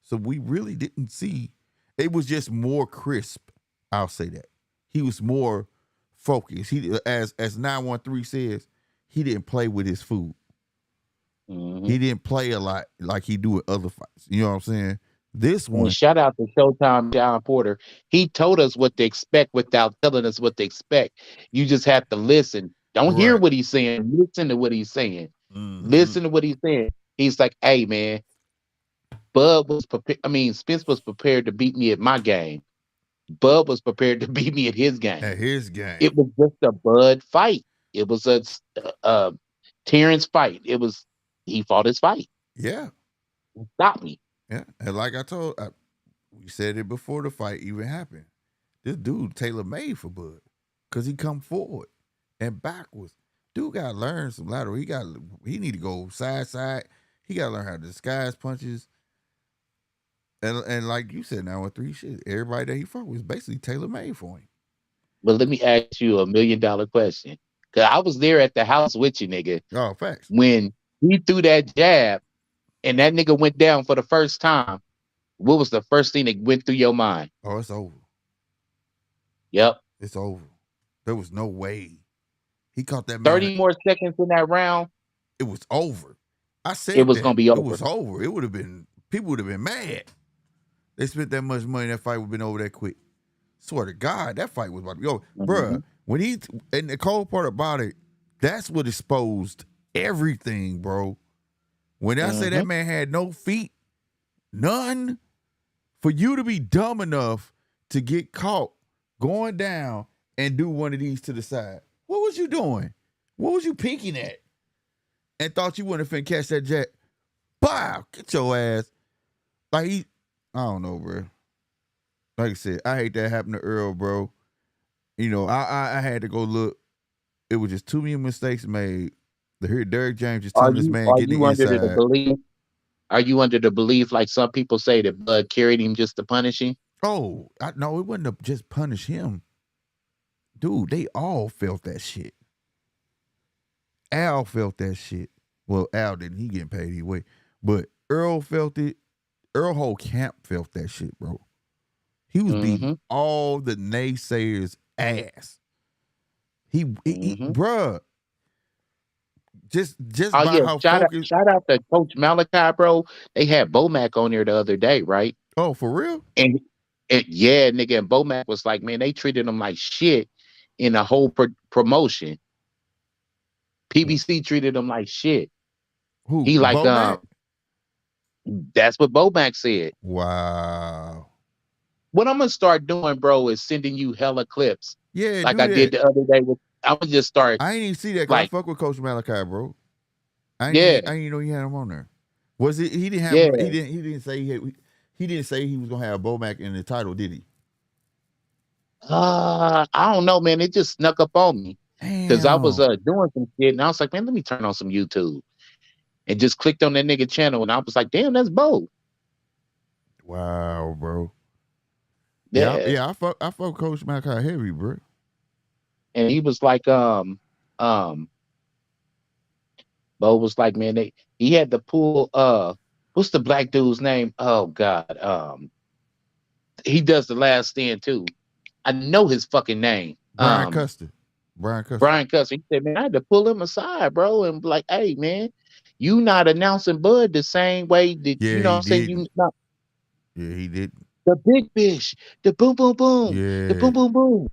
So we really didn't see. It was just more crisp. I'll say that. He was more focused. He, as 913 says, he didn't play with his food. He didn't play a lot like he do with other fights. You know what I'm saying? This one. And shout out to Showtime John Porter. He told us what to expect without telling us what to expect. You just have to listen. Don't hear what he's saying. Listen to what he's saying. Listen to what he's saying. He's like, hey, man, Bud was prepared. I mean, Spence was prepared to beat me at my game. Bud was prepared to beat me at his game. It was just a Bud fight. It was a Terrence fight. He fought his fight. Yeah. He stopped me. Yeah. And like we said it before the fight even happened. This dude tailor-made for Bud because he come forward and backwards. Dude got to learn some lateral. He need to go side. He got to learn how to disguise punches. And like you said, 913 shit, everybody that he fought was basically tailor-made for him. But let me ask you $1 million question. Because I was there at the house with you, nigga. Oh, facts. When he threw that jab and that nigga went down for the first time, what was the first thing that went through your mind? Oh, it's over. Yep. It's over. There was no way. He caught that man. 30 more seconds in that round. It was over. I said it was going to be over. It was over. It would have been, people would have been mad. They spent that much money, that fight would have been over that quick. Swear to God, that fight was about to be over. Bruh, and the cold part about it, that's what exposed everything, bro. When I say that man had no feet, none, for you to be dumb enough to get caught going down and do one of these to the side, what was you doing? What was you peeking at? And thought you wouldn't finna catch that jet? Bow, get your ass. Like, I don't know, bro. Like I said, I hate that happened to Earl, bro. You know, I had to go look. It was just too many mistakes made. To hear Derrick James just telling this man get the inside. Are you under the belief, like some people say, that Bud carried him just to punish him? Oh, no, it wasn't to just punish him. Dude, they all felt that shit. Al felt that shit. Well, Al didn't. He getting paid anyway. But Earl felt it. Earl whole camp felt that shit, bro. He was beating all the naysayers' ass. He bruh. Just Oh by yeah, how focused. shout out to Coach Malachi, bro. They had Bomac on there the other day, right? Oh, for real? And yeah, nigga, and Bomac was like, man, they treated him like shit in the whole promotion. PBC treated him like shit. Who? He like Bomac? That's what Bomac said. Wow. What I'm gonna start doing, bro, is sending you hella clips. Yeah, like I did the other day. I'm gonna just start. I ain't even see that. Like, I fuck with Coach Malachi, bro. I yeah, didn't know he had him on there. Was it? He didn't have. yeah. He didn't say he had. He didn't say he was gonna have Bomac in the title, did he? I don't know, man. It just snuck up on me because I was doing some shit, and I was like, man, let me turn on some YouTube, and just clicked on that nigga channel, and I was like, damn, that's Bo. Wow, bro. Yeah. I fuck Coach Malachi heavy, bro. And he was like, Bo was like, man, he had to pull what's the black dude's name? Oh God. He does The Last Stand too. I know his fucking name. Brian Custer. Brian Custer. He said, man, I had to pull him aside, bro, and be like, hey, man, you not announcing Bud the same way that you know what I'm saying? You not. Yeah, he did. The big fish, the boom, boom, boom, the boom, boom, boom.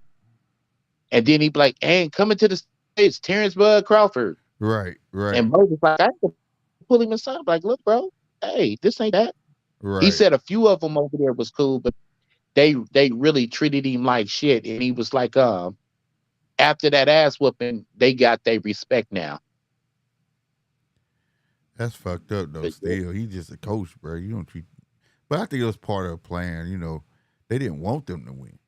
And then he be like, hey, coming to the States, Terrence Bud Crawford. Right. And Bo was like, I had to pull him aside. Like, look, bro, hey, this ain't that. Right. He said a few of them over there was cool, but they really treated him like shit. And he was like, after that ass whooping, they got their respect now. That's fucked up though. Still, he's just a coach, bro. You don't treat. But I think it was part of a plan. You know, they didn't want them to win.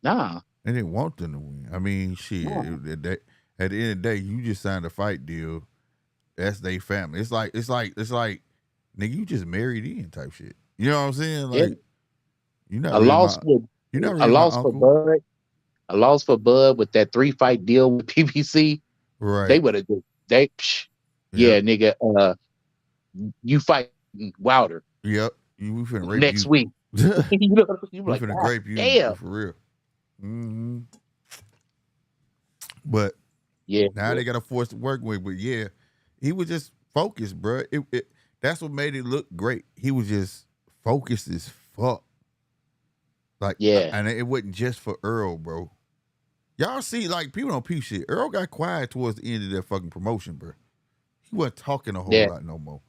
Nah, they didn't want them to win. I mean, shit. At the end of the day, you just signed a fight deal. That's their family. It's like, nigga, you just married in type shit. You know what I'm saying? Like, you're not. A loss for Bud with that 3-fight deal with PBC. Right. They would have. Nigga. You fight Wilder. Yep. We finna rape next you week. You know, you we like, finna grape you. Damn. For real. But now they got a force to work with. But yeah, he was just focused, bro. That's what made it look great. He was just focused as fuck. Like, and it wasn't just for Earl, bro. Y'all see, like, people don't peep shit. Earl got quiet towards the end of that fucking promotion, bro. He wasn't talking a whole lot no more.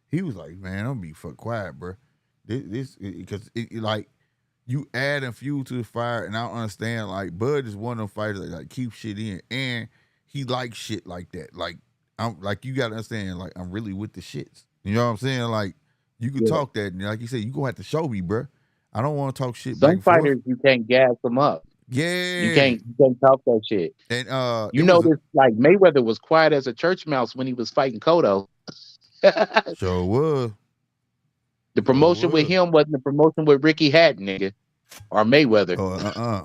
He was like, man, I'm gonna be fuck quiet, bro. This because like, you add and fuel to the fire, and I don't understand. Like, Bud is one of them fighters that like keep shit in, and he likes shit like that. Like, I'm like, you gotta understand. Like, I'm really with the shits. You know what I'm saying? Like, you can talk that, and like you said, you gonna have to show me, bro. I don't want to talk shit. Some fighters you can't gas them up. Yeah, you can't talk that shit. And you know this, like Mayweather was quiet as a church mouse when he was fighting Cotto. Sure was. The promotion with him wasn't the promotion with Ricky Hatton, nigga, or Mayweather.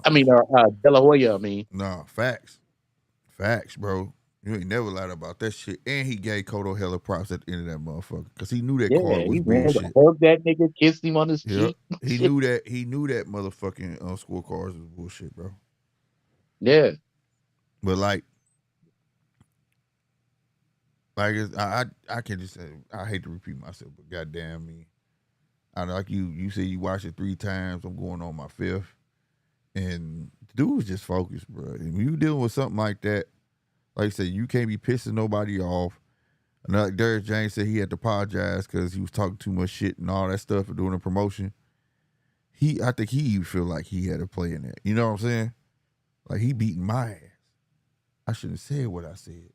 I mean, or De La Hoya. I mean, no, facts, bro. You ain't never lied about that shit. And he gave Cotto hella props at the end of that motherfucker because he knew that card was bullshit. Hugged that nigga, kissed him on his cheek. He knew that. He knew that motherfucking scorecards was bullshit, bro. Yeah, but like I can just say, I hate to repeat myself, but goddamn me, I like you said you watched it 3 times. I'm going on my 5th, and the dude was just focused, bro. And when you dealing with something like that, like I said, you can't be pissing nobody off. And like Derek James said, he had to apologize because he was talking too much shit and all that stuff for doing a promotion. I think he even feel like he had a play in that. You know what I'm saying? Like, he beating my ass. I shouldn't have said what I said.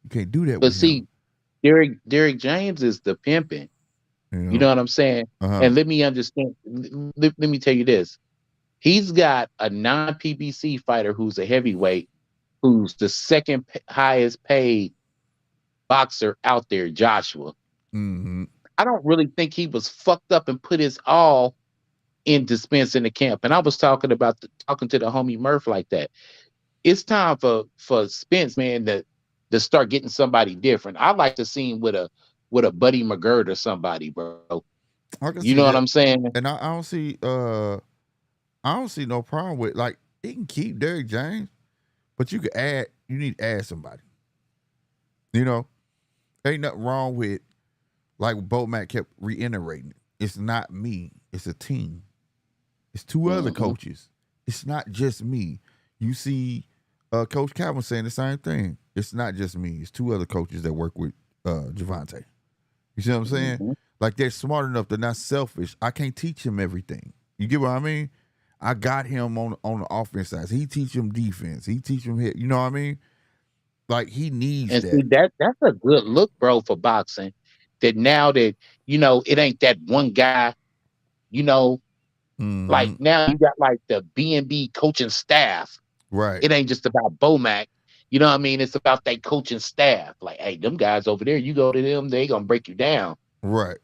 You can't do that. But see, Derek James is the pimping. You know what I'm saying? And let me understand. Let me tell you this. He's got a non-PBC fighter who's a heavyweight, who's the second highest paid boxer out there, Joshua. I don't really think he was fucked up and put his all into Spence in the camp. And I was talking to the homie Murph like that. It's time for Spence, man, to start getting somebody different. I like to see him with a with a Buddy McGirt or somebody, bro. I can You see know what that, I'm saying? and I don't see no problem with, like, he can keep Derrick James, but you need to add somebody. You know, ain't nothing wrong with, like Bo Mac kept reiterating. It's not me. It's a team. It's two other coaches. It's not just me. You see, Coach Calvin saying the same thing. It's not just me. It's two other coaches that work with Javante. You see what I'm saying? Like, they're smart enough. They're not selfish. I can't teach him everything. You get what I mean? I got him on the offense side. He teach him defense. He teach him hit. You know what I mean? Like, he needs And that. see, that's a good look, bro, for boxing. That now that, you know, it ain't that one guy, you know, like now you got like the B&B coaching staff. Right. It ain't just about Bomac. You know what I mean? It's about that coaching staff. Like, hey, them guys over there, you go to them, they gonna break you down. Right.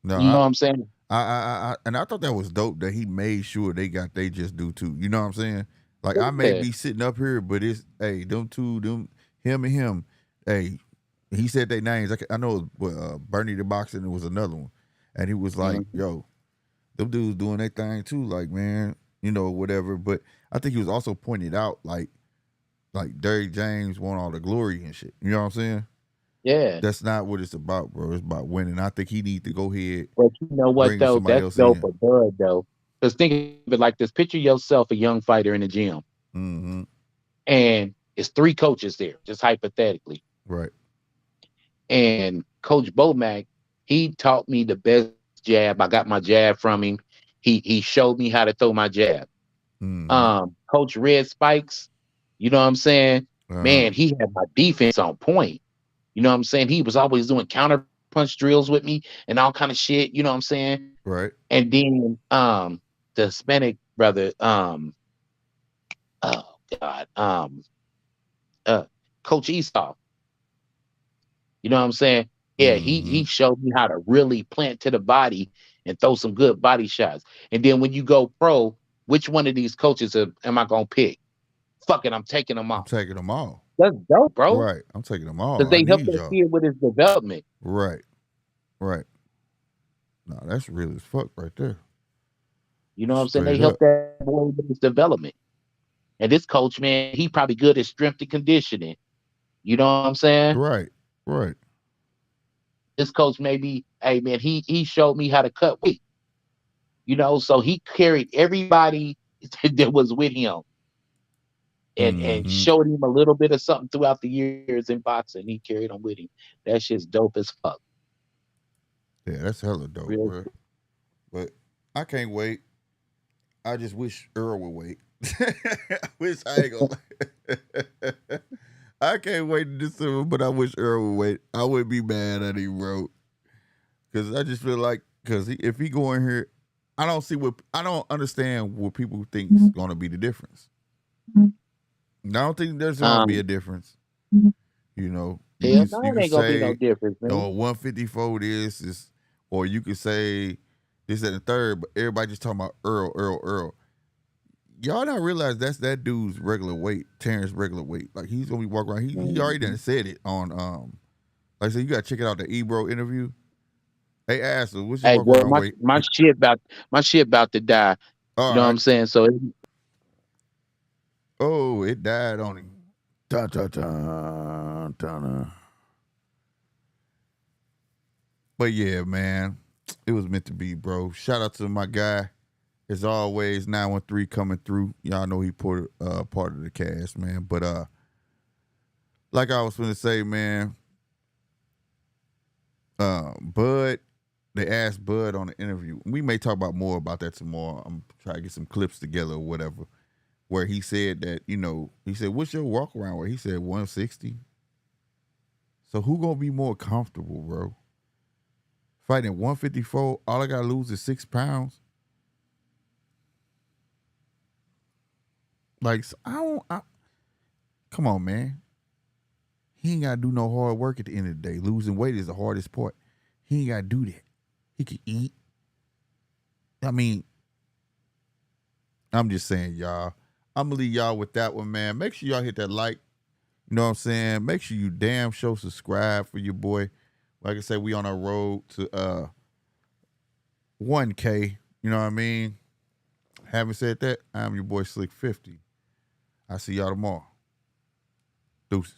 No, You know what I'm saying? and I thought that was dope that he made sure they got they just do too. You know what I'm saying? Like, I may be sitting up here, but it's, hey, them two, him and him. Hey, he said their names. I know Bernie the Boxer, and it was another one, and he was like, "Yo, them dudes doing their thing too." Like, man, you know, whatever. But I think he was also pointed out like Derrick James want all the glory and shit. You know what I'm saying? Yeah. That's not what it's about, bro. It's about winning. I think he need to go ahead. But you know what, Bring though? somebody That's else dope in. for Bud, though. Because think of it like this. Picture yourself a young fighter in the gym. And it's 3 coaches there, just hypothetically. Right. And Coach Bomac, he taught me the best jab. I got my jab from him. He showed me how to throw my jab. Coach Red Spikes, you know what I'm saying? Man, he had my defense on point. You know what I'm saying? He was always doing counter punch drills with me and all kind of shit. You know what I'm saying? Right. And then the Hispanic brother, oh God, Coach Esau. You know what I'm saying? Yeah, he showed me how to really plant to the body and throw some good body shots. And then when you go pro, which one of these coaches am I gonna pick? Fuck it, I'm taking them I'm all. taking them all. That's dope, bro. Right. I'm taking them all. Because I they help need that y'all. kid with his development. Right. Right. No, that's real as fuck right there. You know what I'm saying? Straight They help up. that boy with his development. And this coach, man, he probably good at strength and conditioning. You know what I'm saying? Right. Right. This coach maybe, hey man, he showed me how to cut weight. You know, so he carried everybody that was with him and showed him a little bit of something throughout the years in boxing. He carried them with him. That shit's dope as fuck. Yeah, that's hella dope, Real. bro. But I can't wait. I just wish Earl would wait. I wish I ain't gonna. I can't wait in December, but I wish Earl would wait. I wouldn't be mad at him, bro. Because I just feel like, if he go in here, I don't understand what people think is going to be the difference. I don't think there's going to be a difference. You know, you can ain't gonna be no difference, man. 154 this is, or you could say this and the third, but everybody just talking about Earl. Y'all not realize that's that dude's regular weight, Terrence regular weight. Like, he's gonna be walking around. He already done said it on like I said, you gotta check out the Ebro interview. They asked him, what's your walk around weight? My shit about to die. All you know right. what I'm saying? So it died on him. Dun, dun, dun, dun. But yeah, man, it was meant to be, bro. Shout out to my guy. As always, 913 coming through. Y'all know he part of the cast, man. But like I was gonna say, man, Bud, they asked Bud on the interview. We may talk about more about that tomorrow. I'm trying to get some clips together or whatever, where he said that, he said, what's your walk around weight? He said 160. So who gonna be more comfortable, bro? Fighting 154, all I gotta lose is 6 pounds. Like, come on, man. He ain't gotta do no hard work at the end of the day. Losing weight is the hardest part. He ain't gotta do that. He can eat. I mean, I'm just saying, y'all. I'm gonna leave y'all with that one, man. Make sure y'all hit that like. You know what I'm saying? Make sure you damn show subscribe for your boy. Like I said, we on our road to 1K. You know what I mean? Having said that, I'm your boy Slick 50. I'll see y'all tomorrow. Deuces.